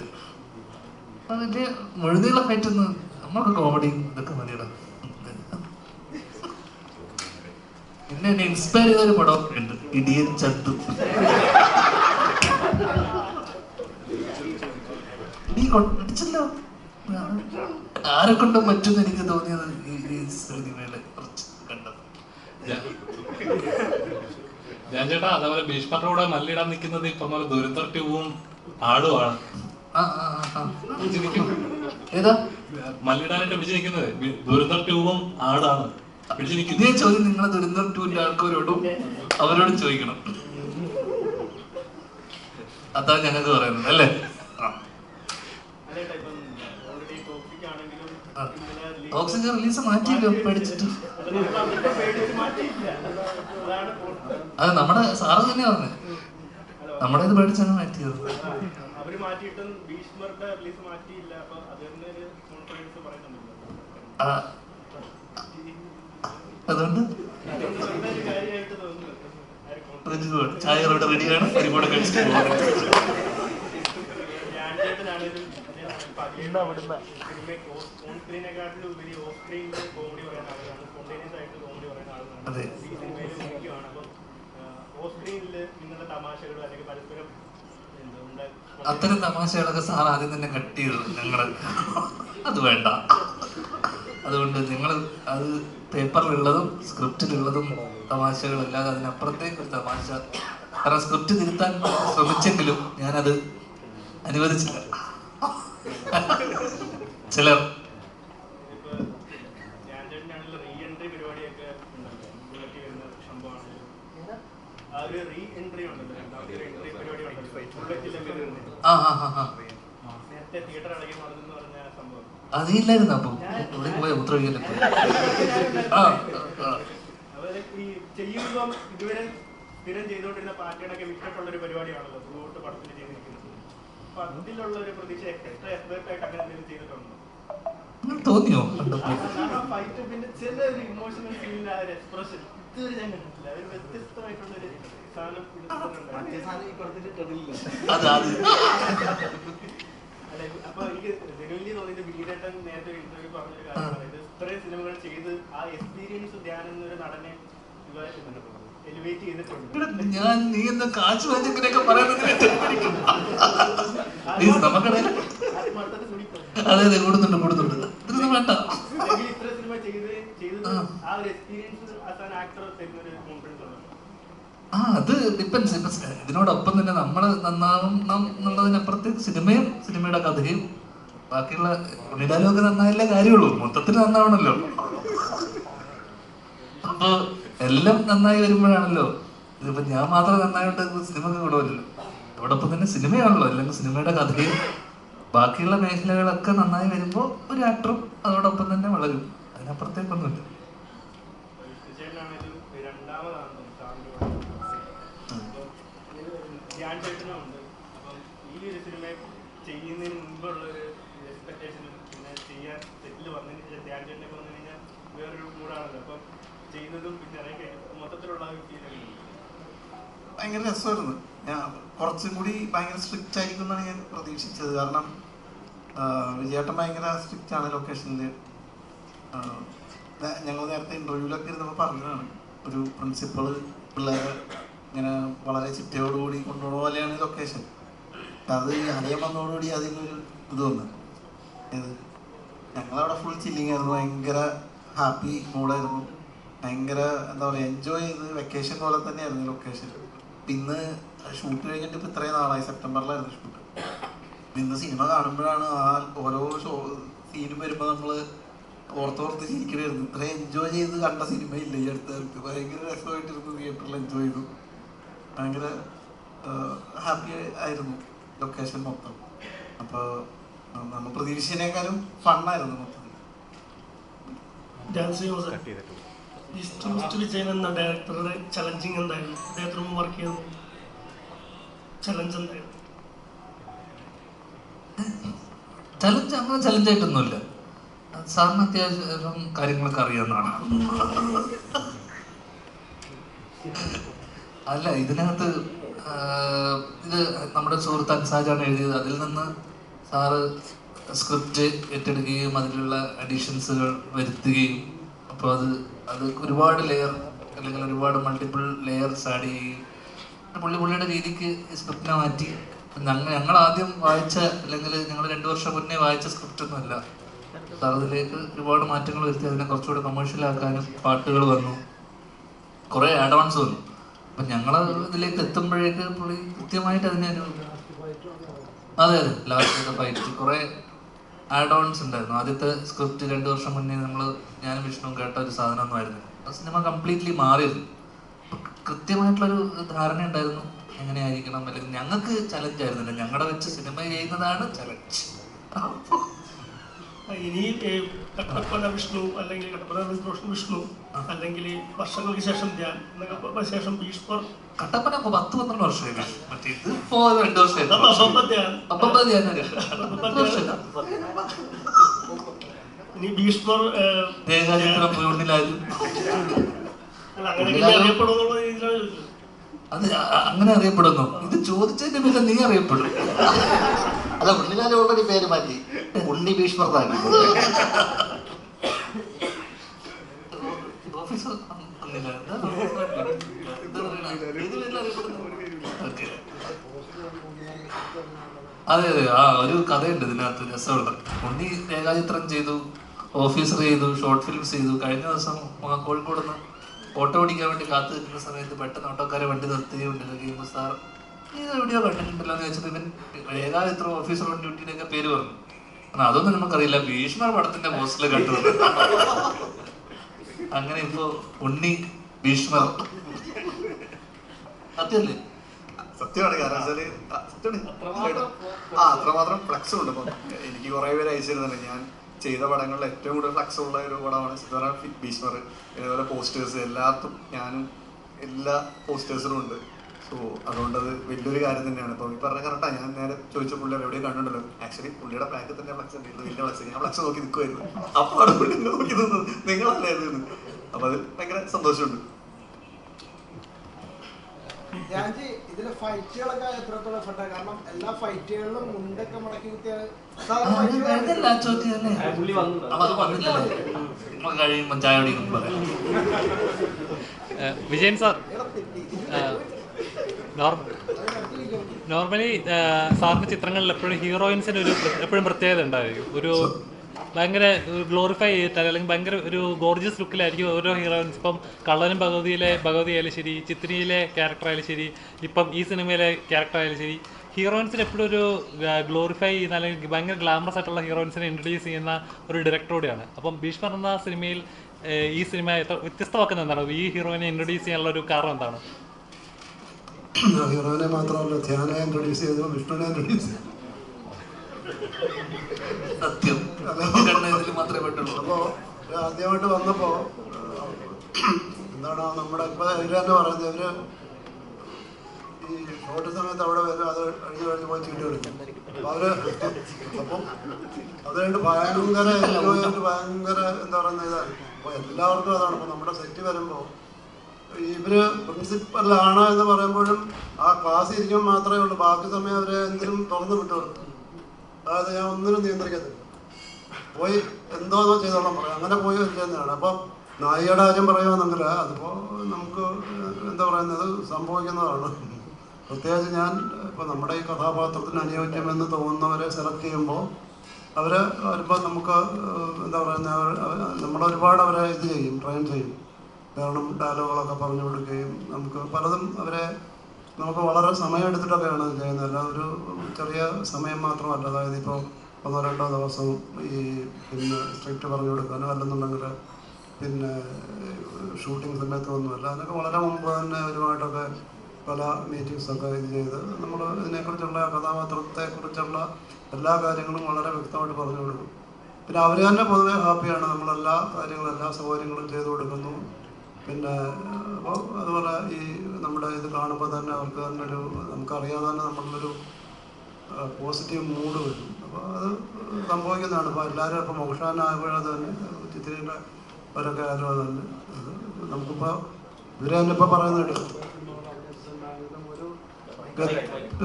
അതിന്റെ മുഴുനീള ഫൈറ്റ് ഒന്ന് നമ്മൾക്ക് കോമഡി ഇതൊക്കെ മതിയിടാം. പിന്നെ എന്നെ ഇൻസ്പയർ ചെയ്ത ഒരു പടം ഉണ്ട്, ഇടിയൻ ചന്തു. അടിച്ചല്ലോ, ആരെ കൊണ്ടും പറ്റുമെന്ന് എനിക്ക് തോന്നിയത് ഈ സിനിമയിലെ കുറച്ച് കണ്ടത്. ഞാൻ ചേട്ടാ അതേപോലെ ഭീഷ്മരുടെ കൂടെ മല്ലിടാൻ നിൽക്കുന്നത് ഈ പറഞ്ഞ പോലെ ദുരന്തർ ട്യൂബും ആടുമാണ്. ഏതാ മല്ലിടാനായിട്ട് പിടിച്ചു നിൽക്കുന്നത് ദുരന്തർ ട്യൂബും ആടാണ് പിടിച്ചു നിൽക്കുന്നത്. ഇതേ ചോദ്യം നിങ്ങളെ ദുരന്തർ ടൂവിന്റെ ആൾക്കാരോടും അവരോടും ചോദിക്കണം. അതാ ഞങ്ങൾക്ക് പറയുന്നത് അല്ലേ? ഓക്സിജൻ റിലീസ് മാറ്റിയില്ലോ പേടിച്ചിട്ട്. അത് നമ്മുടെ സാറ് തന്നെ പറഞ്ഞത്, നമ്മുടെ ഇത് പേടിച്ചാണ് മാറ്റിയത്. അതുകൊണ്ട് ചായ ഇവിടെ റെഡിയാണ്, ഒരുപാട് കഴിച്ചിട്ട് അതെ. അത്തരം തമാശകളൊക്കെ സാർ ആദ്യം തന്നെ കട്ട് ചെയ്തു. ഞങ്ങള് അത് വേണ്ട, അതുകൊണ്ട് നിങ്ങൾ അത് പേപ്പറിലുള്ളതും സ്ക്രിപ്റ്റിലുള്ളതും തമാശകളല്ലാതെ അതിനപ്പുറത്തേക്ക് ഒരു തമാശ. കാരണം സ്ക്രിപ്റ്റ് തിരുത്താൻ ശ്രമിച്ചെങ്കിലും ഞാനത് അനുവദിച്ചില്ല. ചിലർ അതില്ലായിരുന്നു. അപ്പൊ ഇവിടെ പോയ ഉത്തരവില്ലല്ലോ. ഇതുവരെ സ്ഥിരം ചെയ്തുകൊണ്ടിരുന്ന പാർട്ടികളൊക്കെ വിട്ടിട്ടുള്ള ഒരു പരിപാടിയാണല്ലോ ത്രൂഔട്ട് പടത്തിൽ ചെയ്തിരിക്കുന്നത്. അപ്പൊ അതിലുള്ള ഒരു പ്രതീക്ഷ എക്സ്ട്രാ എഫേർട്ട് ആയിട്ട് അങ്ങനെ എന്തെങ്കിലും ചെയ്തിട്ടുണ്ടോ? തോന്നിയോ? ഫൈറ്റ് പിന്നെ ചില ഒരു ഇമോഷണൽ സീനിൽ ആ ഒരു എക്സ്പ്രഷൻ ഇതുവരെ ഞാൻ കണ്ടിട്ടില്ല. ഒരു വ്യത്യസ്തമായിട്ടുള്ള ഒരു സാധനം അല്ലെ. അപ്പൊ എനിക്ക് ജനുവലി തോന്നിയത് ബിജുട്ടൻ നേരത്തെ ഇന്റർവ്യൂ പറഞ്ഞൊരു കാര്യമാണ്, ഇത് ഇത്രയും സിനിമകൾ ചെയ്ത് ആ എക്സ്പീരിയൻസ് ധ്യാൻ എന്നൊരു നടനെ എലിവേറ്റ് ചെയ്തിട്ടുണ്ട്. ഞാൻ നീ എന്താ കാശ് വാങ്ങിയൊക്കെ പറയുന്നത്? അതെ അതെ, കൂടുന്നുണ്ട് കൂടുന്നുണ്ട്. ഇതൊന്നും വേണ്ട. ഇത്ര സിനിമ ചെയ്തത് ആ ഒരു എക്സ്പീരിയൻസ് ആസ് ആൻ ആക്ടർ തരുന്ന ഒരു കോൺഫിഡൻസ് ഉണ്ട്. അത് ഡിപ്പെൻസ്. ഇതിനോടൊപ്പം തന്നെ നമ്മൾ നന്നാവും എന്നുള്ളതിനപ്പുറത്തേക്ക് സിനിമയും സിനിമയുടെ കഥയും ബാക്കിയുള്ള ഉണ്ണിഡാലൊക്കെ നന്നായല്ലേ കാര്യമുള്ളൂ. മൊത്തത്തിൽ നന്നാവണല്ലോ. അപ്പൊ എല്ലാം നന്നായി വരുമ്പോഴാണല്ലോ. ഇതിപ്പോ ഞാൻ മാത്രം നന്നായിട്ട് സിനിമക്ക് ഗുണമില്ലല്ലോ. അതോടൊപ്പം തന്നെ സിനിമയാണല്ലോ, അല്ലെങ്കിൽ സിനിമയുടെ കഥയും ബാക്കിയുള്ള മേഖലകളൊക്കെ നന്നായി വരുമ്പോൾ ഒരു ആക്ടറും അതോടൊപ്പം തന്നെ വളരും. അതിനപ്പുറത്തേക്കൊന്നുമില്ല. ചെയ്യുന്നതിന് മുമ്പുള്ള ഒരു എക്സ്പെക്ടേഷനും പിന്നെ ചെയ്യാൻ സെറ്റിൽ വന്നതിന് ശേഷം ധ്യാൻ ചേട്ടനൊക്കെ വന്നു കഴിഞ്ഞാൽ വേറൊരു മൂടാണല്ലോ. അപ്പം ചെയ്യുന്നതും പിന്നെ ഇറങ്ങി മൊത്തത്തിലുള്ള ഭയങ്കര രസമായിരുന്നു. ഞാൻ കുറച്ചും കൂടി ഭയങ്കര സ്ട്രിക്റ്റ് ആയിരിക്കും എന്നാണ് ഞാൻ പ്രതീക്ഷിച്ചത്. കാരണം വിജയേട്ടൻ ഭയങ്കര സ്ട്രിക്റ്റ് ആണ് ലൊക്കേഷനിൽ. ഞങ്ങൾ നേരത്തെ ഇൻ്റർവ്യൂവിലൊക്കെ ഇരുന്നപ്പോൾ പറഞ്ഞതാണ്, ഒരു പ്രിൻസിപ്പള് പിള്ളേരെ ഇങ്ങനെ വളരെ ചിട്ടയോടുകൂടി കൊണ്ടുപോകുന്ന പോലെയാണ് ലൊക്കേഷൻ. അത് അനിയം വന്നതോടുകൂടി അതിനൊരു ഇത് വന്നു. ഞങ്ങളവിടെ ഫുൾ ചില്ലിങ് ആയിരുന്നു, ഭയങ്കര ഹാപ്പി മൂഡായിരുന്നു, ഭയങ്കര എന്താ പറയുക എൻജോയ് ചെയ്ത് വെക്കേഷൻ പോലെ തന്നെയായിരുന്നു ലൊക്കേഷൻ. ഇന്ന് ഷൂട്ട് കഴിഞ്ഞിട്ട് ഇപ്പം ഇത്രയും നാളായി, സെപ്റ്റംബറിലായിരുന്നു ഷൂട്ട്. ഇന്ന് സിനിമ കാണുമ്പോഴാണ് ആ ഓരോ സീനും വരുമ്പോൾ നമ്മൾ ഓർത്തോർത്ത് ചിരിക്കണമായിരുന്നു. ഇത്രയും എൻജോയ് ചെയ്ത് കണ്ട സിനിമയില്ല ഈ അടുത്ത കാലത്ത്. ഭയങ്കര രസമായിട്ടിരുന്നു, തിയേറ്ററിൽ എൻജോയ് ചെയ്തു, ഭയങ്കര ഹാപ്പി ആയിരുന്നു ലൊക്കേഷൻ മൊത്തം. അപ്പോൾ നമ്മൾ പ്രതീക്ഷിച്ചതിനേക്കാളും ഫണ്ണായിരുന്നു മൊത്തത്തിൽ. വിജയൻ എന്ന ഡയറക്ടറുടെ ചലഞ്ചിങ് എന്തായിരുന്നു? അദ്ദേഹത്തിന് മുമ്പ് വർക്ക് ചെയ്യുന്നു ചലഞ്ച് എന്തായിരുന്നു? ചലഞ്ച് അങ്ങനെ ചലഞ്ചായിട്ടൊന്നുമില്ല. സാറിന് അത്യാവശ്യം കാര്യങ്ങളൊക്കെ അറിയാവുന്നതാണ്. അല്ല, ഇതിനകത്ത് ഇത് നമ്മുടെ സുഹൃത്ത് അൻസാജാണ് എഴുതിയത്. അതിൽ നിന്ന് സാറ് സ്ക്രിപ്റ്റ് ഏറ്റെടുക്കുകയും അതിലുള്ള അഡീഷൻസുകൾ വരുത്തുകയും, അപ്പോൾ അത് ഒരുപാട് ലെയർ അല്ലെങ്കിൽ ഒരുപാട് മൾട്ടിപ്പിൾ ലെയർസ് ആഡ് ചെയ്യുകയും പുള്ളിയുടെ രീതിക്ക് സ്ക്രിപ്റ്റിനെ മാറ്റി. ഞങ്ങൾ ആദ്യം വായിച്ച അല്ലെങ്കിൽ ഞങ്ങൾ 2 വർഷം മുന്നേ വായിച്ച സ്ക്രിപ്റ്റൊന്നുമല്ല. സാർ അതിലേക്ക് ഒരുപാട് മാറ്റങ്ങൾ വരുത്തി അതിനെ കുറച്ചുകൂടെ കമേഴ്ഷ്യലാക്കാനും പാട്ടുകൾ വന്നു, കുറേ ആഡ് ഓൺസ് വന്നു. അപ്പം ഞങ്ങൾ ഇതിലേക്ക് എത്തുമ്പോഴേക്ക് പുള്ളി കൃത്യമായിട്ട് അതിനൊരു അതെ ലാസ്റ്റ് ഫൈറ്റ് കുറേ ആഡ് ഓൺസ് ഉണ്ടായിരുന്നു. ആദ്യത്തെ സ്ക്രിപ്റ്റ് 2 വർഷം മുന്നേ ഞാനും വിഷ്ണുവും കേട്ട ഒരു സാധനമൊന്നും ആയിരുന്നു. ആ സിനിമ കംപ്ലീറ്റ്ലി മാറിയിരുന്നു. കൃത്യമായിട്ടുള്ളൊരു ധാരണ ഉണ്ടായിരുന്നു എങ്ങനെയായിരിക്കണം, അല്ലെങ്കിൽ ഞങ്ങൾക്ക് ചലഞ്ച് ആയിരുന്നില്ല, ഞങ്ങളുടെ വെച്ച് സിനിമ ചെയ്യുന്നതാണ് ചലഞ്ച്. ഇനി കട്ടപ്പന വിഷ്ണു അല്ലെങ്കിൽ കട്ടപ്പന വിഷ്ണു അല്ലെങ്കിൽ വർഷങ്ങൾക്ക് ശേഷം ധ്യാൻ എന്നൊക്കെ ശേഷം ഭീഷ്മർ കട്ടപ്പന 10-12 വർഷമായി. മറ്റേ ഇത് ഇപ്പോ 2 വർഷമായി. ഇനി ഭീഷ്മർ ദേഹാചിത്രം ഉള്ളിലായാലും അറിയപ്പെടുന്നുള്ള രീതിയിലാണ് ചോദിച്ചത്. അത് അങ്ങനെ അറിയപ്പെടുന്നു. ഇത് ചോദിച്ചതിന്റെ പിന്നെ നീ അറിയപ്പെടും. അല്ല, ഉണ്ണിലാൽ ഓൾറെഡി പേര് മാറ്റി ഉണ്ണി ഭീഷ്മർ താക്കി. അതെ അതെ, ആ ഒരു കഥയുണ്ട് ഇതിനകത്ത് രസമുള്ള. ഉണ്ണി രേഖാചിത്രം ചെയ്തു, ഓഫീസർ ചെയ്തു, ഷോർട്ട് ഫിലിംസ് ചെയ്തു. കഴിഞ്ഞ ദിവസം കോഴിക്കോട് നിന്ന് ഓട്ടോ ഓടിക്കാൻ വേണ്ടി കാത്തു നിൽക്കുന്ന സമയത്ത് പെട്ടെന്ന് ഓട്ടോക്കാരെ വണ്ടി നിർത്തുകയുണ്ടാകുമ്പോൾ സാർ ഇത് എവിടെയോ കണ്ടിട്ടുണ്ടല്ലോ എന്ന് വെച്ചിട്ട് ഇവൻ രേഖാചിത്രം ഓഫീസർ ഓൺ ഡ്യൂട്ടിയിലൊക്കെ പേര് പറഞ്ഞു. അതൊന്നും നമുക്കറിയില്ല, ഭീഷ്മർ പടത്തിന്റെ പോസ്റ്ററിൽ കണ്ടു. അങ്ങനെ ഇപ്പോ ഉണ്ണി ഭീഷ്മർ സത്യല്ലേ? സത്യമാണ്. കാരണം വെച്ചാല് അത്രമാത്രം ഫ്ലക്സും ഉണ്ട്. ഇപ്പം എനിക്ക് കുറെ പേര് അയച്ചിരുന്നുണ്ട്. ഞാൻ ചെയ്ത പടങ്ങളിൽ ഏറ്റവും കൂടുതൽ ഫ്ലക്സ് ഉള്ള ഒരു പടമാണ് ഭീഷ്മർ. ഇതേപോലെ പോസ്റ്റേഴ്സ് എല്ലാത്തും ഞാനും എല്ലാ പോസ്റ്റേഴ്സിലും ഉണ്ട്. സോ അതുകൊണ്ടത് വലിയൊരു കാര്യം തന്നെയാണ്. ഇപ്പോൾ ഈ പറഞ്ഞ കറക്റ്റാണ്. ഞാൻ നേരെ ചോദിച്ച പുള്ളിയെ എവിടെയും കണ്ടിട്ടുണ്ടല്ലോ. ആക്ച്വലി പുള്ളിയുടെ ബാക്കിൽ തന്നെ ഫ്ലക്സ് ഉണ്ട്, വലിയ ഫ്ലക്സ്. ഞാൻ ഫ്ലക്സ് നോക്കി നിൽക്കുമായിരുന്നു. അപ്പോൾ അവിടെ പുള്ളി നോക്കി നിന്നത് നിങ്ങളല്ലായിരുന്നു. അപ്പോൾ അത് ഭയങ്കര സന്തോഷമുണ്ട്. ഇതിലെ ഫൈറ്റുകളൊക്കെ എത്രത്തോളം എഫർട്ടാണ്? കാരണം എല്ലാ ഫൈറ്റുകളിലും മുണ്ടൊക്കെ മടക്കി കുത്തിയാണ്. വിജയൻ സാർ, നോർമലി സാറിന്റെ ചിത്രങ്ങളിൽ എപ്പോഴും ഹീറോയിൻസിന് എപ്പോഴും പ്രത്യേകത ഉണ്ടായിരിക്കും. ഒരു ഭയങ്കര ഗ്ലോറിഫൈ ചെയ്തിട്ടാൽ അല്ലെങ്കിൽ ഭയങ്കര ഒരു ഗോർജിയസ് ലുക്കിലായിരിക്കും ഓരോ ഹീറോയിൻസ്. ഇപ്പം കള്ളനും ഭഗവതി ആയാലും ശരി, ചിത്രിയിലെ ക്യാരക്ടറായാലും ശരി, ഇപ്പം ഈ സിനിമയിലെ ക്യാരക്ടറായാലും ശരി, ഹീറോയിൻസിന് എപ്പോഴും ഒരു ഗ്ലോറിഫൈ ചെയ്യുന്ന അല്ലെങ്കിൽ ഭയങ്കര ഗ്ലാമറസ് ആയിട്ടുള്ള ഹീറോയിൻസിനെ ഇൻട്രൊഡ്യൂസ് ചെയ്യുന്ന ഒരു ഡയറക്ടറോടെയാണ്. അപ്പം ഭീഷ്മർ എന്ന സിനിമയിൽ ഈ സിനിമ വ്യത്യസ്തമാക്കുന്നത് എന്താണ്? ഈ ഹീറോയിനെ ഇൻട്രൊഡ്യൂസ് ചെയ്യാനുള്ള ഒരു കാരണം എന്താണ്? ഹീറോയിനെ മാത്രമല്ല, ധ്യാനെ ഇൻട്രൊഡ്യൂസ് ചെയ്തു, വിഷ്ണുവിനെ ഇൻട്രൊഡ്യൂസ് ചെയ്തു. അപ്പോൾ ആദ്യമായിട്ട് വന്നപ്പോൾ എന്താണ് നമ്മുടെ ഇപ്പോൾ ഇവർ തന്നെ പറയുന്നത്, ഇവര് ഈ ഷോർട്ട് സമയത്ത് അവിടെ വരും, അത് കഴിഞ്ഞ് പോയി ചീട്ട് കളിക്കും. അപ്പം അവർ അപ്പം അത് കഴിഞ്ഞിട്ട് ഭയങ്കര എൻജോയ് ആയിട്ട് ഭയങ്കര എന്താ പറയുന്നത് ഇതാണ്. അപ്പോൾ എല്ലാവർക്കും അതാണ്. ഇപ്പോൾ നമ്മുടെ സെറ്റ് വരുമ്പോൾ ഇവര് പ്രിൻസിപ്പലാണ് എന്ന് പറയുമ്പോഴും ആ ക്ലാസ് ഇരിക്കുമ്പോൾ മാത്രമേ ഉള്ളൂ, ബാക്കി സമയം അവരെ എന്തിനും തുറന്നു വിട്ടുള്ളൂ. അതായത് ഞാൻ ഒന്നിനും നിയന്ത്രിക്കത്തില്ല, പോയി എന്തോന്നോ ചെയ്തോളാം പറയാം, അങ്ങനെ പോയി ചെയ്യുന്നതാണ്. അപ്പം നായികയുടെ കാര്യം പറയുകയാണെങ്കിൽ അതിപ്പോൾ നമുക്ക് എന്താ പറയുന്നത് സംഭവിക്കുന്നതാണ്. പ്രത്യേകിച്ച് ഞാൻ ഇപ്പോൾ നമ്മുടെ ഈ കഥാപാത്രത്തിന് അനുയോജ്യമെന്ന് തോന്നുന്നവരെ സെലക്ട് ചെയ്യുമ്പോൾ അവർ വരുമ്പോൾ നമുക്ക് എന്താ പറയുന്നത് നമ്മൾ ഒരുപാട് അവരെ ഇത് ചെയ്യും, ട്രെയിൻ ചെയ്യും. കാരണം ഡയലോഗുകളൊക്കെ പറഞ്ഞു കൊടുക്കുകയും നമുക്ക് പലതും അവരെ നമുക്ക് വളരെ സമയമെടുത്തിട്ടൊക്കെയാണ് ചെയ്യുന്നത്. അല്ല ഒരു ചെറിയ സമയം മാത്രമല്ല. അതായത് ഇപ്പോൾ 1-2 ദിവസം ഈ പിന്നെ സ്ക്രിപ്റ്റ് പറഞ്ഞു കൊടുക്കാനോ അല്ലെന്നുണ്ടെങ്കിൽ പിന്നെ ഷൂട്ടിംഗ് സമയത്തൊന്നുമല്ല. അതിനൊക്കെ വളരെ മുമ്പ് തന്നെ ഒരുപാടൊക്കെ പല മീറ്റിങ്സൊക്കെ ഇത് ചെയ്ത് നമ്മൾ ഇതിനെക്കുറിച്ചുള്ള കഥാപാത്രത്തെക്കുറിച്ചുള്ള എല്ലാ കാര്യങ്ങളും വളരെ വ്യക്തമായിട്ട് പറഞ്ഞു കൊടുക്കും. പിന്നെ അവർ തന്നെ പൊതുവെ ഹാപ്പിയാണ്. നമ്മളെല്ലാ കാര്യങ്ങളും എല്ലാ സൗകര്യങ്ങളും ചെയ്തു കൊടുക്കുന്നു. പിന്നെ അപ്പോൾ അതുപോലെ ഈ നമ്മുടെ ഇത് കാണുമ്പോൾ തന്നെ അവർക്ക് തന്നെ ഒരു നമുക്കറിയാതെ തന്നെ നമ്മളിലൊരു പോസിറ്റീവ് മൂഡ് വരും. അപ്പോൾ അത് സംഭവിക്കുന്നതാണ്. ഇപ്പോൾ എല്ലാവരും ഇപ്പോൾ മോക്ഷാനായപ്പോഴത് തന്നെ ചിത്രയുടെ അവരൊക്കെ ആയാലും അത് തന്നെ നമുക്കിപ്പോൾ ഇവർ തന്നെ ഇപ്പോൾ പറയുന്നുണ്ട്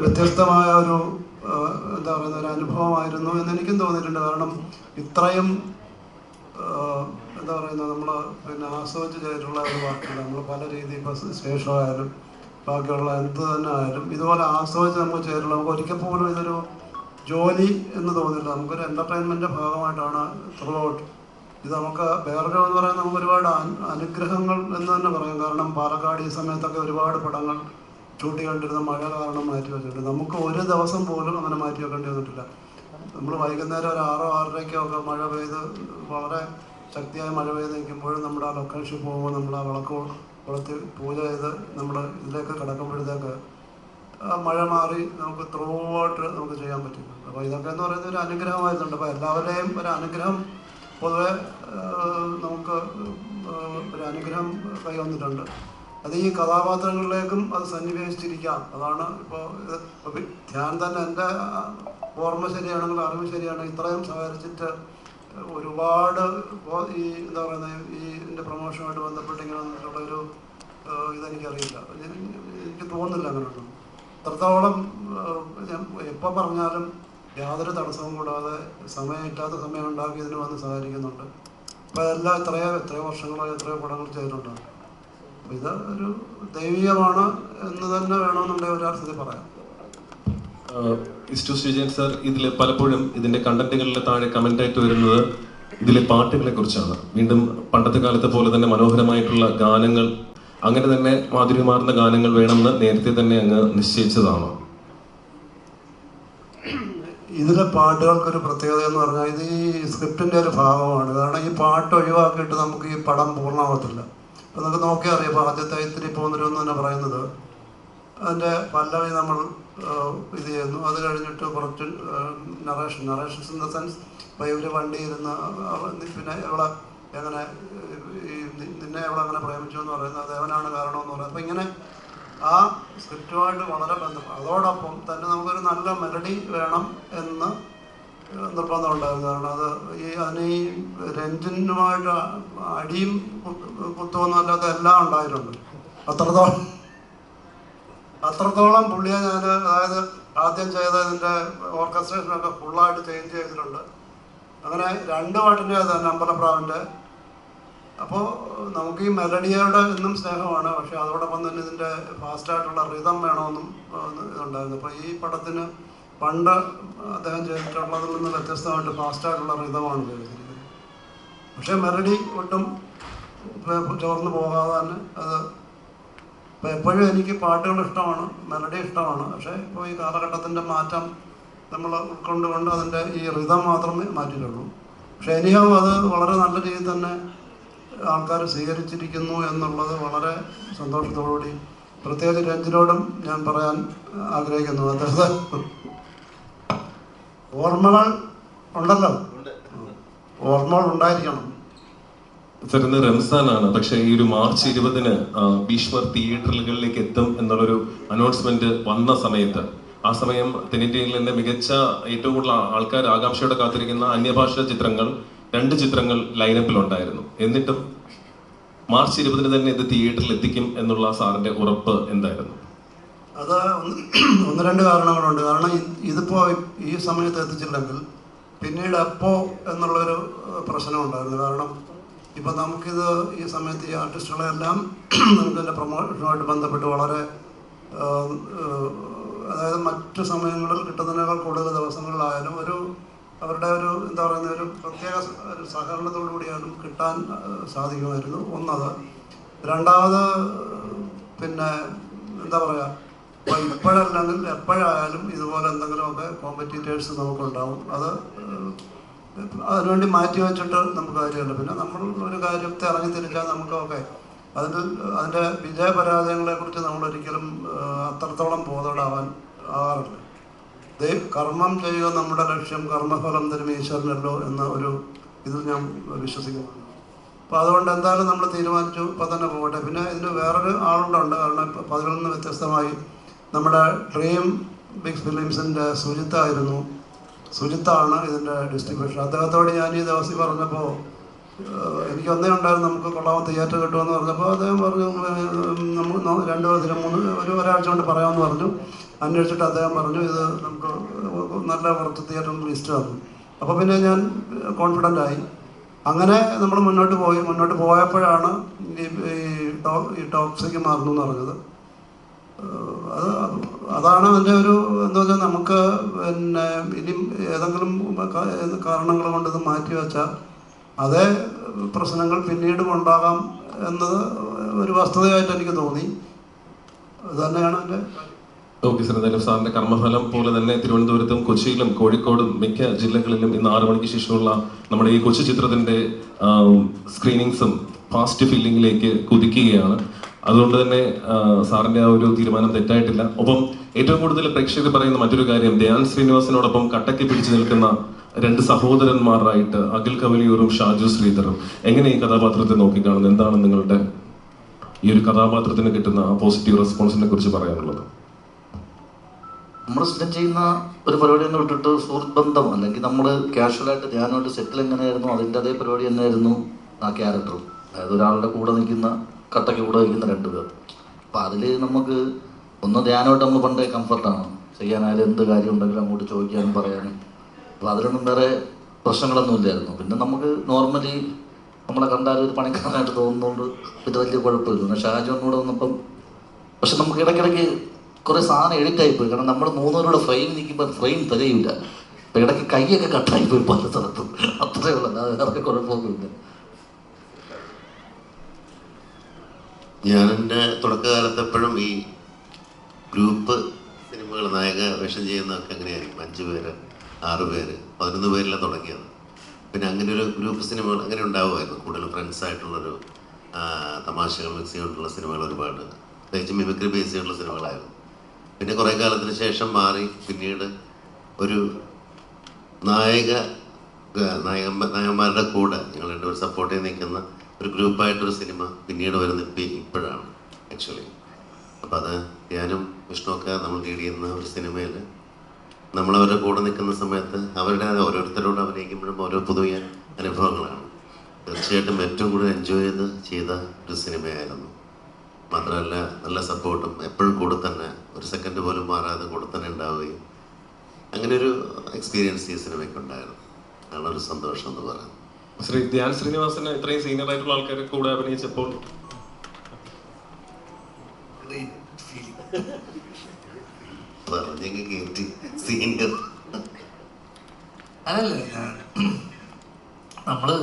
വ്യത്യസ്തമായ ഒരു എന്താ പറയുന്ന ഒരു അനുഭവമായിരുന്നു എന്ന് എനിക്കും തോന്നിയിട്ടുണ്ട്. കാരണം ഇത്രയും എന്താ പറയുന്നത് നമ്മൾ പിന്നെ ആസ്വദിച്ച് ചെയ്തിട്ടുള്ള ഒരു വാക്കുകൾ നമ്മൾ പല രീതിയിൽ ഇപ്പോൾ സ്റ്റേഷനായാലും ബാക്കിയുള്ള എന്ത് തന്നെ ആയാലും ഇതുപോലെ ആസ്വദിച്ച് നമുക്ക് ചെയ്തിട്ടുള്ള നമുക്ക് ഒരിക്കൽ പോലും ഇതൊരു ജോലി എന്ന് തോന്നില്ല. നമുക്കൊരു എൻ്റർടൈൻമെൻറ്റിൻ്റെ ഭാഗമായിട്ടാണ് ത്രൂ ഔട്ട് ഇത് നമുക്ക് വേറൊരു എന്ന് പറയുന്നത് നമുക്ക് ഒരുപാട് അനുഗ്രഹങ്ങൾ എന്ന് തന്നെ പറയാം. കാരണം പാലക്കാട് ഈ സമയത്തൊക്കെ ഒരുപാട് പടങ്ങൾ ഷൂട്ട് ചെയ്യേണ്ടിരുന്ന മഴ കാരണം മാറ്റി വെച്ചിട്ടുണ്ട്. നമുക്ക് ഒരു ദിവസം പോലും അങ്ങനെ മാറ്റി വെക്കേണ്ടി വന്നിട്ടില്ല. നമ്മൾ വൈകുന്നേരം ഒരു 6-6:30 ഒക്കെ മഴ പെയ്ത് വളരെ ശക്തിയായ മഴ പെയ്ത് നിൽക്കുമ്പോഴും നമ്മുടെ ആ ലൊക്കേഷൻ പോകുമ്പോൾ നമ്മൾ ആ കുളത്തിൽ പൂജ ചെയ്ത് നമ്മൾ ഇതിലേക്ക് കിടക്കുമ്പോഴത്തേക്ക് മഴ മാറി നമുക്ക് ത്രൂ ഔട്ട് നമുക്ക് ചെയ്യാൻ പറ്റും. അപ്പോൾ ഇതൊക്കെ എന്ന് പറയുന്നത് ഒരു അനുഗ്രഹമായിട്ടുണ്ട്. അപ്പോൾ എല്ലാവരുടെയും ഒരു അനുഗ്രഹം പൊതുവെ നമുക്ക് ഒരു അനുഗ്രഹം കൈവന്നിട്ടുണ്ട്. അത് ഈ കഥാപാത്രങ്ങളിലേക്കും അത് സന്നിവേശിച്ചിരിക്കാം. അതാണ് ഇപ്പോൾ ധ്യാൻ തന്നെ എൻ്റെ ഓർമ്മ ശരിയാണെങ്കിൽ അറിവ് ശരിയാണെങ്കിൽ ഇത്രയും സഹകരിച്ചിട്ട് ഒരുപാട് ഈ എന്താ പറയുന്നത് ഈ എൻ്റെ പ്രൊമോഷനുമായിട്ട് ബന്ധപ്പെട്ട് ഇങ്ങനെ വന്നിട്ടുള്ളൊരു ഇതെനിക്കറിയില്ല, എനിക്ക് തോന്നുന്നില്ല അങ്ങനെയുള്ളൂ. ഇത്രത്തോളം ഞാൻ എപ്പോൾ പറഞ്ഞാലും യാതൊരു തടസ്സവും കൂടാതെ സമയമില്ലാത്ത സമയം ഉണ്ടാക്കി ഇതിന് വന്ന് സഹകരിക്കുന്നുണ്ട്. അപ്പോൾ അതെല്ലാം എത്രയോ വർഷങ്ങളായി എത്രയോ പടങ്ങൾ ചെയ്തിട്ടുണ്ട്. അപ്പോൾ ഇത് ഒരു ദൈവികമാണ് എന്ന് തന്നെ വേണമെന്നുണ്ടെങ്കിൽ ഒരർത്ഥത്തിൽ പറയാം. ശ്രീജയൻ സാർ, ഇതിൽ പലപ്പോഴും ഇതിന്റെ കണ്ടന്റുകളിലെ താഴെ കമന്റ് ആയിട്ട് വരുന്നത് ഇതിലെ പാട്ടുകളെ കുറിച്ചാണ്. വീണ്ടും പണ്ടത്തെ കാലത്തെ പോലെ തന്നെ മനോഹരമായിട്ടുള്ള ഗാനങ്ങൾ, അങ്ങനെ തന്നെ മാധുര്യമാർന്ന ഗാനങ്ങൾ വേണമെന്ന് നേരത്തെ തന്നെ അങ്ങ് നിശ്ചയിച്ചതാണോ? ഇതിലെ പാട്ടുകൾക്കൊരു പ്രത്യേകത എന്ന് പറഞ്ഞാൽ ഇത് ഈ സ്ക്രിപ്റ്റിൻ്റെ ഒരു ഭാഗമാണ്. കാരണം ഈ പാട്ട് ഒഴിവാക്കിയിട്ട് നമുക്ക് ഈ പടം പൂർണ്ണമാകത്തില്ല. ഇപ്പം നമുക്ക് നോക്കിയാൽ അറിയാം. ഇപ്പോൾ ആദ്യത്തെ ഇത്തിരി പോന്നിരുന്നു തന്നെ പറയുന്നത് അതിൻ്റെ പല്ലവി നമ്മൾ ഇത് ചെയ്യുന്നു. അത് കഴിഞ്ഞിട്ട് കുറച്ച് നറേഷൻസ് ഇൻ ദ സെൻസ് ഇപ്പോൾ ഇവർ വണ്ടി ഇരുന്ന് പിന്നെ എവിടെ എങ്ങനെ നിന്നെ എവിടെ അങ്ങനെ പ്രേമിച്ചു എന്ന് പറയുന്നത് ദേവനാണ് കാരണമെന്ന് പറയുന്നത്. അപ്പോൾ ഇങ്ങനെ ആ സ്ക്രിപ്റ്റുമായിട്ട് വളരെ ബന്ധം. അതോടൊപ്പം തന്നെ നമുക്കൊരു നല്ല മെലഡി വേണം എന്ന് നിർബന്ധം ഉണ്ടായിരുന്നു. കാരണം അത് അതിന് ഈ രഞ്ജനുമായിട്ട് അടിയും കുത്തുമൊന്നും അല്ലാത്ത എല്ലാം ഉണ്ടായിട്ടുണ്ട്. അത്രത്തോളം പുള്ളിയെ ഞാൻ അതായത് ആദ്യം ചെയ്തതിൻ്റെ ഓർക്കസ്ട്രേഷനൊക്കെ ഫുള്ളായിട്ട് ചേഞ്ച് ചെയ്തിട്ടുണ്ട്. അങ്ങനെ 2 പാട്ടിൻ്റെ തന്നെ അമ്പലപ്രാവിൻ്റെ. അപ്പോൾ നമുക്ക് ഈ മെലഡിയോടെ എന്നും സ്നേഹമാണ്. പക്ഷേ അതോടൊപ്പം തന്നെ ഇതിൻ്റെ ഫാസ്റ്റായിട്ടുള്ള റിതം വേണമെന്നും ഇതുണ്ടായിരുന്നു. അപ്പോൾ ഈ പടത്തിന് പണ്ട് അദ്ദേഹം ചെയ്തിട്ടുള്ളതിൽ നിന്ന് വ്യത്യസ്തമായിട്ട് ഫാസ്റ്റായിട്ടുള്ള റിതമാണ് ചെയ്തിരിക്കുന്നത്. പക്ഷേ മെലഡി ഒട്ടും ചോർന്ന് പോകാതെ തന്നെ അത് ഇപ്പോൾ എപ്പോഴും എനിക്ക് പാട്ടുകൾ ഇഷ്ടമാണ്, മെലഡി ഇഷ്ടമാണ്. പക്ഷേ ഇപ്പോൾ ഈ കാലഘട്ടത്തിൻ്റെ മാറ്റം നമ്മൾ ഉൾക്കൊണ്ടുകൊണ്ട് അതിൻ്റെ ഈ റിതം മാത്രമേ മാറ്റിയിട്ടുള്ളൂ. പക്ഷേ എനിക്കും അത് വളരെ നല്ല രീതിയിൽ തന്നെ ആൾക്കാർ സ്വീകരിച്ചിരിക്കുന്നു എന്നുള്ളത് വളരെ സന്തോഷത്തോടുകൂടി പ്രത്യേകിച്ച് രഞ്ജിനോടും ഞാൻ പറയാൻ ആഗ്രഹിക്കുന്നു. അദ്ദേഹത്തെ ഓർമ്മകൾ ഉണ്ടല്ലോ, ഓർമ്മകൾ ഉണ്ടായിരിക്കണം. സർ, ഇന്ന് റംസാനാണ്. പക്ഷേ ഈ ഒരു മാർച്ച് 20-ന് ഭീഷ്മർ തിയേറ്ററുകളിലേക്ക് എത്തും എന്നുള്ളൊരു അനൗൺസ്മെന്റ് വന്ന സമയത്ത്, ആ സമയം തെന്നിന്ത്യയിൽ നിന്ന് മികച്ച ഏറ്റവും കൂടുതൽ ആൾക്കാർ ആകാംക്ഷയോടെ കാത്തിരിക്കുന്ന അന്യഭാഷാ ചിത്രങ്ങൾ 2 ചിത്രങ്ങൾ ലൈനപ്പിലുണ്ടായിരുന്നു. എന്നിട്ടും മാർച്ച് 20-ന് തന്നെ ഇത് തിയേറ്ററിൽ എത്തിക്കും എന്നുള്ള സാറിന്റെ ഉറപ്പ് എന്തായിരുന്നു? അത് 1-2 കാരണങ്ങളുണ്ട്. കാരണം ഇതിപ്പോൾ ഈ സമയത്ത് എത്തിച്ചില്ലെങ്കിൽ പിന്നീട് എപ്പോൾ എന്നുള്ളൊരു പ്രശ്നമുണ്ടായിരുന്നു. കാരണം ഇപ്പം നമുക്കിത് ഈ സമയത്ത് ഈ ആർട്ടിസ്റ്റുകളെല്ലാം നമുക്കിതിൻ്റെ പ്രൊമോഷനുമായിട്ട് ബന്ധപ്പെട്ട് വളരെ അതായത് മറ്റു സമയങ്ങളിൽ കിട്ടുന്നതിനേക്കാൾ കൂടുതൽ ദിവസങ്ങളിലായാലും അവരുടെ ഒരു എന്താ പറയുന്ന ഒരു പ്രത്യേക ഒരു സഹകരണത്തോടു കൂടിയാലും കിട്ടാൻ സാധിക്കുമായിരുന്നു. ഒന്നത്. രണ്ടാമത് പിന്നെ എന്താ പറയുക, ഇപ്പോഴല്ലെങ്കിൽ എപ്പോഴായാലും ഇതുപോലെ എന്തെങ്കിലുമൊക്കെ കോമ്പറ്റീറ്റേഴ്സ് നമുക്കുണ്ടാവും. അതിനുവേണ്ടി മാറ്റി വെച്ചിട്ട് നമുക്ക് കാര്യമല്ല. പിന്നെ നമ്മൾ ഒരു കാര്യത്തെ ഇറങ്ങി തിരിച്ചാൽ നമുക്കൊക്കെ അതിൻ്റെ വിജയപരാജയങ്ങളെക്കുറിച്ച് നമ്മളൊരിക്കലും അത്രത്തോളം ആവാറില്ല. കർമ്മം ചെയ്യുക നമ്മുടെ ലക്ഷ്യം, കർമ്മഫലം തരും ഈശ്വരനല്ലോ എന്ന ഒരു ഇതിൽ ഞാൻ വിശ്വസിക്കുന്നു. അപ്പോൾ അതുകൊണ്ട് എന്തായാലും നമ്മൾ തീരുമാനിച്ചു ഇപ്പം തന്നെ പോകട്ടെ. പിന്നെ ഇതിന് വേറൊരു ആളുണ്ട്. കാരണം ഇപ്പം 11 വ്യത്യസ്തമായി നമ്മുടെ ഡ്രീം ബിഗ് ഫിലിംസിൻ്റെ സുജിത്താണ് ഇതിൻ്റെ ഡിസ്ട്രിബ്യൂഷൻ. അദ്ദേഹത്തോട് ഞാൻ ഈ ദിവസം പറഞ്ഞപ്പോൾ എനിക്ക് ഒന്നേ ഉണ്ടായിരുന്നു, നമുക്ക് കൊള്ളാവുന്ന തിയേറ്റർ കിട്ടുമെന്ന് പറഞ്ഞപ്പോൾ അദ്ദേഹം പറഞ്ഞു 2 ദിവസം 3 ഒരാഴ്ച കൊണ്ട് പറയാമെന്ന് പറഞ്ഞു. അന്വേഷിച്ചിട്ട് അദ്ദേഹം പറഞ്ഞു ഇത് നമുക്ക് നല്ല കുറച്ച് തിയേറ്ററിൻ്റെ ലിസ്റ്റ് തന്നു. അപ്പോൾ പിന്നെ ഞാൻ കോൺഫിഡൻ്റ് ആയി. അങ്ങനെ നമ്മൾ മുന്നോട്ട് പോയപ്പോഴാണ് ഈ ടോക്സിക് മാറുന്നു എന്ന് പറഞ്ഞത്. അതാണ് അതിൻ്റെ ഒരു എന്താ വെച്ചാൽ നമുക്ക് പിന്നെ ഇനി ഏതെങ്കിലും കാരണങ്ങൾ കൊണ്ട് ഇത് മാറ്റി വെച്ചാൽ അതേ പ്രശ്നങ്ങൾ പിന്നീടും ഉണ്ടാകാം എന്നത് ഒരു വസ്തുതയായിട്ട് എനിക്ക് തോന്നി. അത് തന്നെയാണ് എൻ്റെ. ഓക്കെ സാർ, എന്തായാലും സാറിന്റെ കർമ്മഫലം പോലെ തന്നെ തിരുവനന്തപുരത്തും കൊച്ചിയിലും കോഴിക്കോടും മിക്ക ജില്ലകളിലും ഇന്ന് 6 മണിക്ക് ശേഷമുള്ള നമ്മുടെ ഈ കൊച്ചു ചിത്രത്തിന്റെ സ്ക്രീനിങ്സും ഫാസ്റ്റ് ഫില്ലിങ്ങിലേക്ക് കുതിക്കുകയാണ്. അതുകൊണ്ട് തന്നെ സാറിന്റെ ആ ഒരു തീരുമാനം തെറ്റായിട്ടില്ല. ഒപ്പം ഏറ്റവും കൂടുതൽ പ്രേക്ഷകർ പറയുന്ന മറ്റൊരു കാര്യം, ധ്യാൻ ശ്രീനിവാസനോടൊപ്പം കട്ടയ്ക്ക് പിടിച്ചു നിൽക്കുന്ന 2 സഹോദരന്മാരായിട്ട് അഖിൽ കവലിയൂറും ഷാജു ശ്രീധറും. എങ്ങനെ ഈ കഥാപാത്രത്തെ നോക്കിക്കാണുന്നു? എന്താണ് നിങ്ങളുടെ ഈ ഒരു കഥാപാത്രത്തിന് കിട്ടുന്ന പോസിറ്റീവ് റെസ്പോൺസിനെ കുറിച്ച് പറയാനുള്ളത്? നമ്മൾ സ്ഥിരം ചെയ്യുന്ന ഒരു പരിപാടി തന്നെ വിട്ടിട്ട് സുഹൃത്ത് ബന്ധം, അല്ലെങ്കിൽ നമ്മൾ കാഷ്വലായിട്ട് ധ്യാനമായിട്ട് സെറ്റിൽ എങ്ങനെയായിരുന്നു അതിൻ്റെ അതേ പരിപാടി തന്നെയായിരുന്നു ആ ക്യാരക്ടറും. അതായത് ഒരാളുടെ കൂടെ നിൽക്കുന്ന, കട്ടയ്ക്ക് കൂടെ നിൽക്കുന്ന 2 പേർ. അപ്പം അതിൽ നമുക്ക് ഒന്ന് ധ്യാനമായിട്ട് നമ്മൾ പണ്ടേ കംഫർട്ടാണ്, ചെയ്യാനായാലും എന്ത് കാര്യം ഉണ്ടെങ്കിലും അങ്ങോട്ട് ചോദിക്കാനും പറയാനും. അപ്പോൾ അതിലൊന്നും വേറെ പ്രശ്നങ്ങളൊന്നും ഇല്ലായിരുന്നു. പിന്നെ നമുക്ക് നോർമലി നമ്മളെ കണ്ടാൽ ഒരു പണിക്കാരനായിട്ട് തോന്നുന്നതുകൊണ്ട് ഇത് വലിയ കുഴപ്പമില്ല. പിന്നെ ഷാജോൻ കൂടെ വന്നപ്പം പക്ഷെ നമുക്ക് ഇടയ്ക്കിടയ്ക്ക് കുറേ സാധനം എഡിറ്റായിപ്പോയി. കാരണം നമ്മൾ 3 പേരുടെ ഫ്രെയിം നിൽക്കുമ്പോൾ ഫ്രെയിം തികയില്ല. അപ്പം ഇടയ്ക്ക് കൈയൊക്കെ കട്ടായിപ്പോയി പല സ്ഥലത്തും. അത്രയേ ഉള്ളൂ, വേറെ കുഴപ്പമൊന്നുമില്ല. ഞാൻ എൻ്റെ തുടക്കകാലത്ത് എപ്പോഴും ഈ ഗ്രൂപ്പ് സിനിമകൾ നായക വേഷം ചെയ്യുന്നതൊക്കെ എങ്ങനെയായിരിക്കും, 5 പേര് 6 പേര് 11 പേരിലാണ് തുടങ്ങിയത്. പിന്നെ അങ്ങനെ ഒരു ഗ്രൂപ്പ് സിനിമകൾ അങ്ങനെ ഉണ്ടാവുമായിരുന്നു. കൂടുതലും ഫ്രണ്ട്സായിട്ടുള്ളൊരു തമാശകൾ മിക്സ് ചെയ്തിട്ടുള്ള സിനിമകൾ ഒരുപാട്, പ്രത്യേകിച്ച് മിമിക്രി ബേസ് ചെയ്തിട്ടുള്ള സിനിമകളായിരുന്നു. പിന്നെ കുറേ കാലത്തിന് ശേഷം മാറി പിന്നീട് ഒരു നായകന്മാരുടെ കൂടെ ഞങ്ങൾ 2 പേർ സപ്പോർട്ട് ചെയ്ത് നിൽക്കുന്ന ഒരു ഗ്രൂപ്പായിട്ടൊരു സിനിമ പിന്നീട് വരുന്ന ഇപ്പോഴാണ് ആക്ച്വലി. അപ്പം അത് ഞാനും വിഷ്ണുവൊക്കെ നമ്മൾ ലീഡ് ചെയ്യുന്ന ഒരു സിനിമയിൽ നമ്മളവരുടെ കൂടെ നിൽക്കുന്ന സമയത്ത് അവരുടെ ഓരോരുത്തരോട് അഭിനയിക്കുമ്പോഴും ഓരോ പുതിയ അനുഭവങ്ങളാണ്. തീർച്ചയായിട്ടും ഏറ്റവും കൂടുതൽ എൻജോയ് ചെയ്ത ഒരു സിനിമയായിരുന്നു. മാത്രമല്ല നല്ല സപ്പോർട്ടും എപ്പോഴും കൂടെ തന്നെ, ഒരു സെക്കൻഡ് പോലും മാറാതെ കൂടെ തന്നെ ഉണ്ടാവുകയും അങ്ങനെ ഒരു എക്സ്പീരിയൻസ് ഈ സിനിമയ്ക്ക് ഉണ്ടായിരുന്നു. അതാണ് ഒരു സന്തോഷം എന്ന് പറയുന്നത്. ശ്രീ ധ്യാൻ ശ്രീനിവാസന് ഇത്രയും സീനിയർ ആയിട്ടുള്ള ആൾക്കാരെ കൂടെ അഭിനയിച്ചപ്പോൾ അതല്ലേ നമ്മള്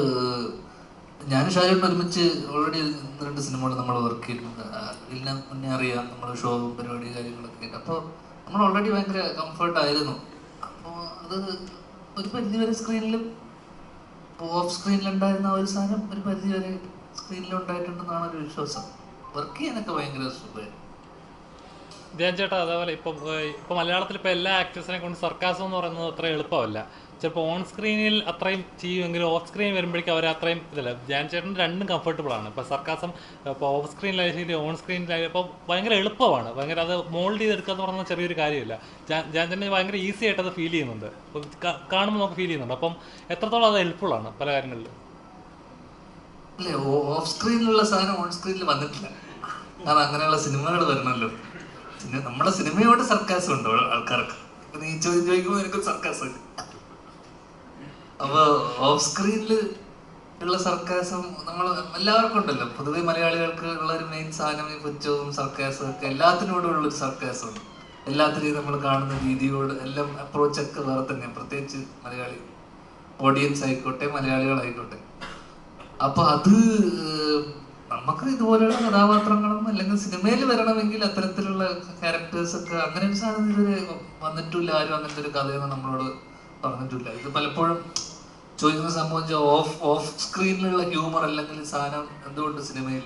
ഞാനും ഷാജോട്ട് ഒരുമിച്ച് ഓൾറെഡി 2 സിനിമകൾ നമ്മൾ വർക്ക് ചെയ്തിട്ടുണ്ട്. എല്ലാം മുന്നേ അറിയാം, നമ്മൾ ഷോ പരിപാടി കാര്യങ്ങളൊക്കെ. അപ്പോൾ നമ്മൾ ഓൾറെഡി ഭയങ്കര കംഫർട്ടായിരുന്നു. അപ്പോൾ അത് ഒരു പരിധിവരെ സ്ക്രീനിലും ഓഫ് സ്ക്രീനിലുണ്ടായിരുന്ന ആ ഒരു സാധനം ഒരു പരിധിവരെ സ്ക്രീനിലുണ്ടായിട്ടുണ്ടെന്നാണ് ഒരു വിശ്വാസം. വർക്ക് ചെയ്യാനൊക്കെ ഭയങ്കര സുഖമായിരുന്നു. ധ്യാൻ ചേട്ടാ, അതേപോലെ ഇപ്പം മലയാളത്തിൽ ഇപ്പോൾ എല്ലാ ആക്ടേഴ്സിനെ കൊണ്ട് സർക്കാസം എന്ന് പറയുന്നത് അത്ര എളുപ്പമല്ല. ചിലപ്പോൾ ഓൺ സ്ക്രീനിൽ അത്രയും ചെയ്യുമെങ്കിലും ഓഫ് സ്ക്രീൻ വരുമ്പോഴേക്കും അവർ അത്രയും ഇതില്ല. ധ്യാൻ ചേട്ടൻ 2 കംഫർട്ടബിൾ ആണ്. ഇപ്പോൾ സർക്കാസം ഇപ്പോൾ ഓഫ് സ്ക്രീനിലായാലും ശരി ഓൺ സ്ക്രീനിലായാലും ഇപ്പോൾ ഭയങ്കര എളുപ്പമാണ്. ഭയങ്കര അത് മോൾഡ് ചെയ്തെടുക്കുക എന്ന് പറഞ്ഞാൽ ചെറിയൊരു കാര്യമില്ല. ധ്യാൻ ചേട്ടന് ഭയങ്കര ഈസി ആയിട്ട് അത് ഫീൽ ചെയ്യുന്നുണ്ട്, കാണുമ്പോൾ നമുക്ക് ഫീൽ ചെയ്യുന്നുണ്ട്. അപ്പം എത്രത്തോളം അത് ഹെൽപ്ഫുൾ ആണ് പല കാര്യങ്ങളിലും? അല്ലേ, ഓഫ് സ്ക്രീനിലുള്ള സാധനം ഓൺ സ്ക്രീനിൽ വന്നിട്ടില്ല. കാരണം അങ്ങനെയുള്ള സിനിമകൾ വരണമല്ലോ. നമ്മുടെ സിനിമയോട് സർക്കാസം ഉണ്ടോ ആൾക്കാർക്ക്? നീ ചോദിക്കുമ്പോൾ എനിക്ക് സർക്കാസം ഉണ്ട്. അപ്പൊ ഓഫ് സ്ക്രീനിൽ ഉള്ള സർക്കാസം നമ്മൾ എല്ലാവർക്കും ഉണ്ടല്ലോ. പൊതുവെ മലയാളികൾക്ക് ഉള്ള ഒരു മെയിൻ സാധനം ഈ പുച്ഛവും സർക്കാസവും ഒക്കെ, എല്ലാത്തിനോടും ഉള്ളൊരു സർക്കാസം ഉണ്ട്. എല്ലാത്തിനെയും നമ്മൾ കാണുന്ന രീതിയോട് എല്ലാം അപ്രോച്ചൊക്കെ വേറെ തന്നെ, പ്രത്യേകിച്ച് മലയാളി ഓഡിയൻസ് ആയിക്കോട്ടെ മലയാളികളായിക്കോട്ടെ. അപ്പൊ അത് നമുക്ക് ഇതുപോലെയുള്ള കഥാപാത്രങ്ങളും അല്ലെങ്കിൽ സിനിമയിൽ വരണമെങ്കിൽ അത്തരത്തിലുള്ള ക്യാരക്ടേഴ്സ് ഒക്കെ അങ്ങനെ ഒരു സാധനം ഇതുവരെ വന്നിട്ടില്ല. ആരും അങ്ങനത്തെ ഒരു കഥയൊന്നും നമ്മളോട് പറഞ്ഞിട്ടില്ല. ഇത് പലപ്പോഴും ചോദിക്കുന്ന സംഭവം ഓഫ് സ്ക്രീനിലുള്ള ഹ്യൂമർ അല്ലെങ്കിൽ സാധനം എന്തുകൊണ്ട് സിനിമയിൽ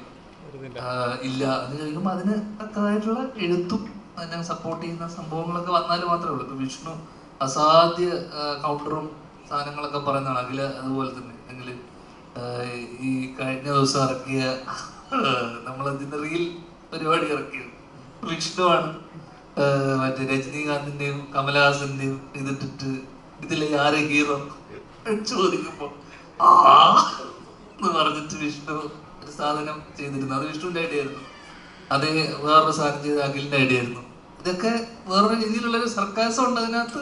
ഇല്ല എന്ന് ചോദിക്കുമ്പോൾ അതിന് തക്കതായിട്ടുള്ള എഴുത്തും അതിനെ സപ്പോർട്ട് ചെയ്യുന്ന സംഭവങ്ങളൊക്കെ വന്നാൽ മാത്രമേ ഉള്ളൂ. ഇപ്പൊ വിഷ്ണു അസാധ്യ കൗണ്ടറും സാധനങ്ങളൊക്കെ പറയുന്നതാണ്. അഖില അതുപോലെ തന്നെ. അല്ലെങ്കിൽ ഈ കഴിഞ്ഞ ദിവസം ഇറക്കിയ നമ്മളതിന്റെ റീൽ പരിപാടി ഇറക്കിയത് വിഷ്ണുവാണ്. മറ്റേ രജനീകാന്തിന്റെയും കമലഹാസന്റെയും ഇതിട്ടിട്ട് ഇതിലെ ആരെ ഹീറോ ചോദിക്കുമ്പോ എന്ന് പറഞ്ഞിട്ട് വിഷ്ണു ഒരു സാധനം ചെയ്തിരുന്നു. അത് വിഷ്ണുവിന്റെ ഐഡിയ ആയിരുന്നു. അതേ വേറൊരു സാധനം ചെയ്ത് അഖിലിന്റെ ഐഡിയ ആയിരുന്നു. ഇതൊക്കെ വേറൊരു രീതിയിലുള്ളൊരു സർക്കാസം ഉണ്ട് അതിനകത്ത്.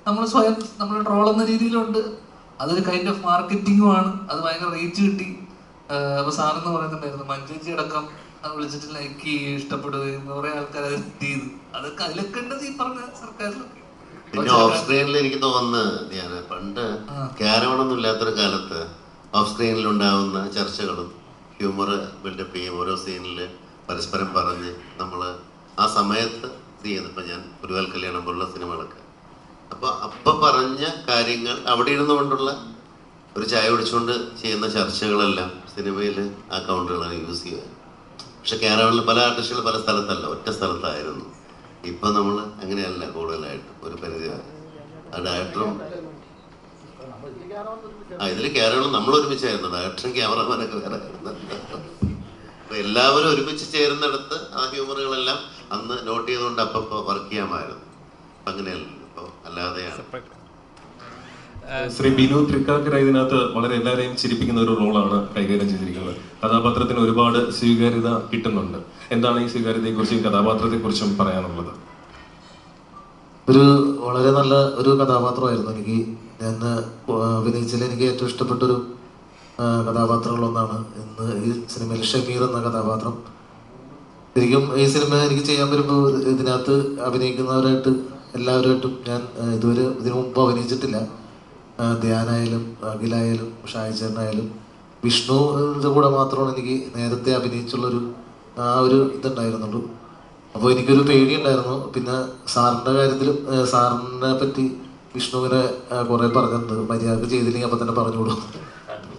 നമ്മൾ സ്വയം നമ്മൾ ട്രോളുന്ന രീതിയിലുണ്ട്. അതൊരു കൈൻഡ് ഓഫ് മാർക്കറ്റിംഗുമാണ്. അത് ഭയങ്കര റീച്ച് കിട്ടി. അപ്പൊ സാറെന്ന് പറയുന്നുണ്ടായിരുന്നു, മഞ്ചേച്ചി അടക്കം അത് വിളിച്ചിട്ട് ലൈക്ക് ചെയ്യുകയും ഇഷ്ടപ്പെടുകയും കുറെ ആൾക്കാർ അത് ചെയ്തു. അതൊക്കെ അതിലൊക്കെ ഉണ്ടത് ഈ പറഞ്ഞ സർക്കാരിലൊക്കെ. പിന്നെ ഓഫ് സ്ക്രീനിൽ എനിക്ക് തോന്നുന്നത് ഞാൻ പണ്ട് ക്യാരവണൊന്നും ഇല്ലാത്തൊരു കാലത്ത് ഓഫ് സ്ക്രീനിലുണ്ടാവുന്ന ചർച്ചകളും ഹ്യൂമർ ബിൽഡപ്പ് ചെയ്യും. ഓരോ സീനിൽ പരസ്പരം പറഞ്ഞ് നമ്മൾ ആ സമയത്ത് ഇത് ചെയ്യുന്നത്. ഇപ്പം ഞാൻ പുലിവാൽ കല്യാണം പോലുള്ള സിനിമകളൊക്കെ അപ്പം പറഞ്ഞ കാര്യങ്ങൾ അവിടെ ഇരുന്നു കൊണ്ടുള്ള ഒരു ചായ കുടിച്ചുകൊണ്ട് ചെയ്യുന്ന ചർച്ചകളെല്ലാം സിനിമയിൽ ആ കൗണ്ടറുകളാണ് യൂസ് ചെയ്യുക. പക്ഷെ ക്യാരവനിൽ പല ആർട്ടിസ്റ്റുകൾ പല സ്ഥലത്തല്ല, ഒറ്റ സ്ഥലത്തായിരുന്നു. ഇപ്പം നമ്മൾ അങ്ങനെയല്ല, കൂടുതലായിട്ടും ഒരു പരിധി വരെ ആ ഡയറക്ടറും ഇതിൽ ക്യാരവനിൽ നമ്മൾ ഒരുമിച്ചായിരുന്നു, ഡയറക്ടറും ക്യാമറമാനൊക്കെ വേറെ ആയിരുന്നു. അപ്പോൾ എല്ലാവരും ഒരുമിച്ച് ചേരുന്നിടത്ത് ആ ഹ്യൂമറുകളെല്ലാം അന്ന് നോട്ട് ചെയ്തുകൊണ്ട് അപ്പം വർക്ക് ചെയ്യാമായിരുന്നു. അപ്പം അങ്ങനെയല്ല, ഇപ്പോൾ അല്ലാതെയാണ്. ശ്രീ ബിനു തൃക്കാക്കര ഇതിനകത്ത് വളരെ എല്ലാവരെയും ചിരിപ്പിക്കുന്ന ഒരു റോളാണ് കൈകാര്യം ചെയ്തിരിക്കുന്നത്. കഥാപാത്രത്തിന് ഒരുപാട് സ്വീകാര്യത കിട്ടുന്നുണ്ട്. എന്താണ് ഈ സ്വീകാര്യതയെക്കുറിച്ചും കഥാപാത്രത്തെക്കുറിച്ചും പറയാനുള്ളത്? ഒരു വളരെ നല്ല ഒരു കഥാപാത്രമായിരുന്നു എനിക്ക്. ഞാൻ അഭിനയിച്ചതിൽ എനിക്ക് ഏറ്റവും ഇഷ്ടപ്പെട്ടൊരു കഥാപാത്രങ്ങളൊന്നാണ് ഇന്ന് ഈ സിനിമയിൽ ഷമീർ എന്ന കഥാപാത്രം. ശരിക്കും ഈ സിനിമ എനിക്ക് ചെയ്യാൻ വരുമ്പോൾ ഇതിനകത്ത് അഭിനയിക്കുന്നവരായിട്ട് എല്ലാവരുമായിട്ടും ഞാൻ ഇതുവരെ ഇതിനു മുമ്പ് അഭിനയിച്ചിട്ടില്ല. ധ്യാനായാലും അഖിലായാലും ഷായിച്ചേട്ടനായാലും വിഷ്ണുവിൻ്റെ കൂടെ മാത്രമാണ് എനിക്ക് നേരത്തെ അഭിനയിച്ചുള്ളൊരു ആ ഒരു ഇതുണ്ടായിരുന്നുള്ളൂ. അപ്പോൾ എനിക്കൊരു പേടിയുണ്ടായിരുന്നു. പിന്നെ സാറിൻ്റെ കാര്യത്തിലും സാറിനെ പറ്റി വിഷ്ണുവിനെ കുറേ പറഞ്ഞിട്ടുണ്ട്, മര്യാദ ചെയ്തില്ലെങ്കിൽ അപ്പം തന്നെ പറഞ്ഞുകൊടുക്കും.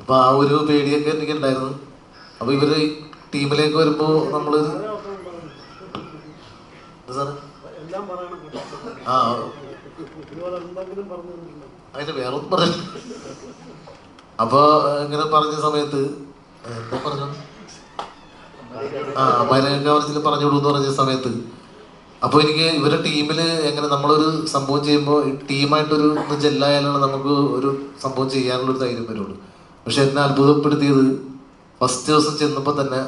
അപ്പോൾ ആ ഒരു പേടിയൊക്കെ എനിക്കുണ്ടായിരുന്നു. അപ്പോൾ ഇവർ ടീമിലേക്ക് വരുമ്പോൾ നമ്മൾ ആ അതിന് വേറെ ഒന്നും പറഞ്ഞു. അപ്പോൾ ഇങ്ങനെ പറഞ്ഞ സമയത്ത് എന്താ പറഞ്ഞു, മലയാളത്തിൽ പറഞ്ഞു വിടുമെന്ന് പറഞ്ഞ സമയത്ത് അപ്പോൾ എനിക്ക് ഇവരുടെ ടീമിൽ എങ്ങനെ നമ്മളൊരു സംഭവം ചെയ്യുമ്പോൾ ടീമായിട്ടൊരു ജെല്ലായാലാണ് നമുക്ക് ഒരു സംഭവം ചെയ്യാനുള്ളൊരു ധൈര്യം വരുള്ളൂ. പക്ഷെ എന്നെ അത്ഭുതപ്പെടുത്തിയത് ഫസ്റ്റ് ദിവസം ചെന്നപ്പോൾ തന്നെ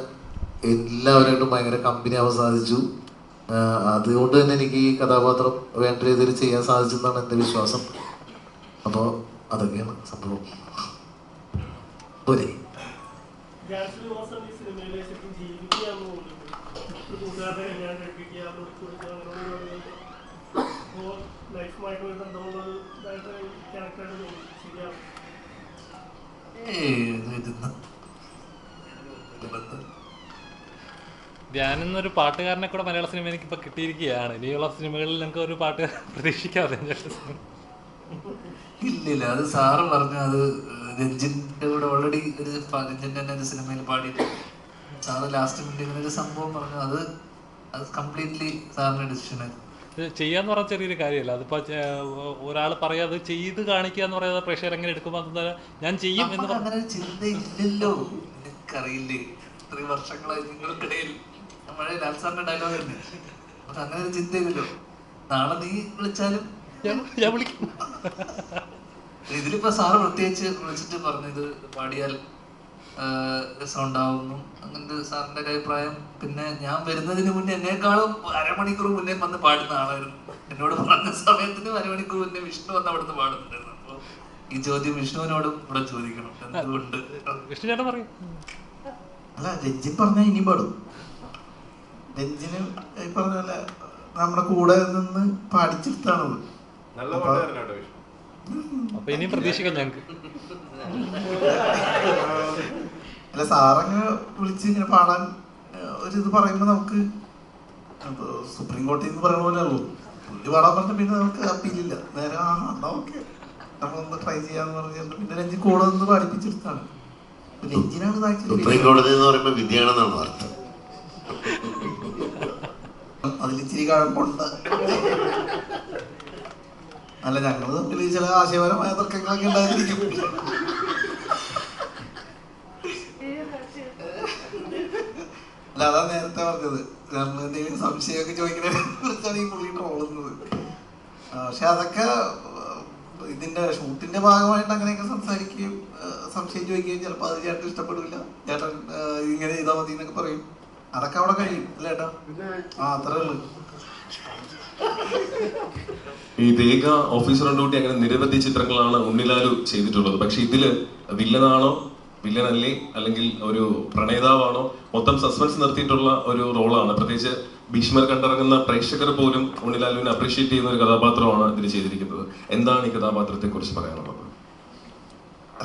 എല്ലാവരുമായിട്ടും ഭയങ്കര കമ്പനി ആവാൻ സാധിച്ചു. അതുകൊണ്ട് തന്നെ എനിക്ക് ഈ കഥാപാത്രം വേണ്ട രീതിയിൽ ചെയ്യാൻ സാധിച്ചെന്നാണ് എൻ്റെ വിശ്വാസം. അപ്പോൾ അതൊക്കെയാണ് സംഭവം. പോലെ ധ്യാൻ എന്നൊരു പാട്ടുകാരനെ കൂടെ മലയാള സിനിമ എനിക്ക് ഇപ്പൊ കിട്ടിയിരിക്കുകയാണ്. ഇനിയുള്ള സിനിമകളിൽ നമുക്ക് ഒരു പാട്ട് പ്രതീക്ഷിക്കാതെ. ഇല്ലില്ല, അത് സാറ് പറഞ്ഞു. അത് രഞ്ജിന്റെ കൂടെ ഓൾറെഡി ഒരു രഞ്ജിന്റെ തന്നെ ഒരു സിനിമയിൽ പാടിയിട്ട് സാറ് ലാസ്റ്റ് മിനിറ്റ് ഇങ്ങനെ ഒരു സംഭവം പറഞ്ഞു. അത് കംപ്ലീറ്റ്ലി സാറിന്റെ ഡിസിഷനായിരുന്നു. ചെയ്യാന്ന് പറഞ്ഞ ചെറിയൊരു കാര്യമല്ല. അതിപ്പോ ഒരാൾ പറയാ അത് ചെയ്ത് കാണിക്കുക എന്ന് പറയാതെ പ്രേക്ഷകർ എങ്ങനെ എടുക്കുമ്പോൾ ഞാൻ ചെയ്യും എന്ന് അങ്ങനെ ഒരു ചിന്തയില്ലല്ലോ. നിനക്കറിയില്ലേ, ഇത്രയും വർഷങ്ങളായി നിങ്ങൾക്കിടയിൽ നമ്മുടെ ലാൽ സാറിന്റെ ഡയലോഗ് ഉണ്ട്. നമുക്ക് അങ്ങനെ ഒരു ചിന്തയില്ലല്ലോ. നാളെ നീ വിളിച്ചാലും ഞാൻ വിളിക്കും. ഇതിലിപ്പോ സാറ് പ്രത്യേകിച്ച് വിളിച്ചിട്ട് പറഞ്ഞു ഇത് പാടിയാൽ രസമുണ്ടാവുന്നു, അങ്ങനത്തെ സാറിന്റെ ഒരു അഭിപ്രായം. പിന്നെ ഞാൻ വരുന്നതിന് മുന്നേ എന്നെക്കാളും അരമണിക്കൂർ മുന്നേ വന്ന് പാടുന്ന ആളായിരുന്നു. എന്നോട് പറഞ്ഞ സമയത്തിന് അരമണിക്കൂർ മുന്നേ വിഷ്ണു വന്ന് അവിടെ നിന്ന് പാടുന്നുണ്ടായിരുന്നു. അപ്പൊ ഈ ചോദ്യം വിഷ്ണുവിനോടും ഇവിടെ ചോദിക്കണം, എന്തുകൊണ്ട്? വിഷ്ണു ചേട്ടൻ പറയും. അല്ല, രഞ്ജിൻ പറഞ്ഞാൽ ഇനി പാടും. രഞ്ജിന് ഈ പറഞ്ഞ പോലെ നമ്മുടെ കൂടെ നിന്ന് പാടിച്ചെടുത്താണത്. അപ്പൊ ഇനിയും പ്രതീക്ഷിക്കാം ഞങ്ങക്ക്. അല്ല, സാറങ്ങ് വിളിച്ച് ഇങ്ങനെ പാടാൻ ഒരിത് പറയുമ്പോൾ നമുക്ക് സുപ്രീം കോടതി എന്ന് പറയുന്ന പോലെ ഉള്ളൂ. പുള്ളി പാടാൻ പറഞ്ഞാൽ പിന്നെ നമുക്ക് അപ്പീലില്ല. നേരെ എന്നാ ഓക്കെ നമ്മളൊന്ന് ട്രൈ ചെയ്യാന്ന് പറഞ്ഞിട്ട് പിന്നെ രഞ്ജി കൂടെ നിന്ന് പാടിപ്പിച്ചെടുത്താണ്. രഞ്ജിനാണ് സുപ്രീം കോടതി എന്ന് പറയുമ്പോൾ വിദ്യയാണെന്നാണ് അർത്ഥം. അതിലിച്ചിരി കഴമ്പുണ്ട്. അല്ല, ഞങ്ങൾ തമ്മിൽ ചില ആശയപരമായ തർക്കങ്ങളൊക്കെ ഉണ്ടായിരിക്കും. അല്ല, അതാ നേരത്തെ പറഞ്ഞത്. നമ്മൾ എന്തെങ്കിലും സംശയമൊക്കെ ചോദിക്കുന്നതിനെ കുറിച്ചാണ് ഈ പുള്ളി ട്രോളുന്നത്. പക്ഷെ അതൊക്കെ ഇതിന്റെ ഷൂട്ടിന്റെ ഭാഗമായിട്ട് അങ്ങനെയൊക്കെ സംസാരിക്കുകയും സംശയം ചോദിക്കുകയും ചിലപ്പോൾ അത് ചേട്ടൻ ഇഷ്ടപ്പെടില്ല, ചേട്ടൻ ഇങ്ങനെ ചെയ്താൽ മതി എന്നൊക്കെ പറയും. അതൊക്കെ അവിടെ കഴിയും അല്ലേ ഏട്ടാ? അത്രേ ഉള്ളു. ഈ ദേഗ ഓഫീസർ ഓൺ ഡ്യൂട്ടി അങ്ങനെ നിരവധി ചിത്രങ്ങളാണ് ഉണ്ണിലാലു ചെയ്തിട്ടുള്ളത്. പക്ഷെ ഇതില് വില്ലനാണോ വില്ലനല്ലേ അല്ലെങ്കിൽ ഒരു പ്രണേതാവാണോ മൊത്തം സസ്പെൻസ് നിർത്തിയിട്ടുള്ള ഒരു റോളാണ്. പ്രത്യേകിച്ച് ഭീഷ്മർ കണ്ടിറങ്ങുന്ന പ്രേക്ഷകർ പോലും ഉണ്ണിലാലുവിനെ അപ്രീഷിയേറ്റ് ചെയ്യുന്ന ഒരു കഥാപാത്രമാണ് ഇതിൽ ചെയ്തിരിക്കുന്നത്. എന്താണ് ഈ കഥാപാത്രത്തെ കുറിച്ച് പറയാനുള്ളത്?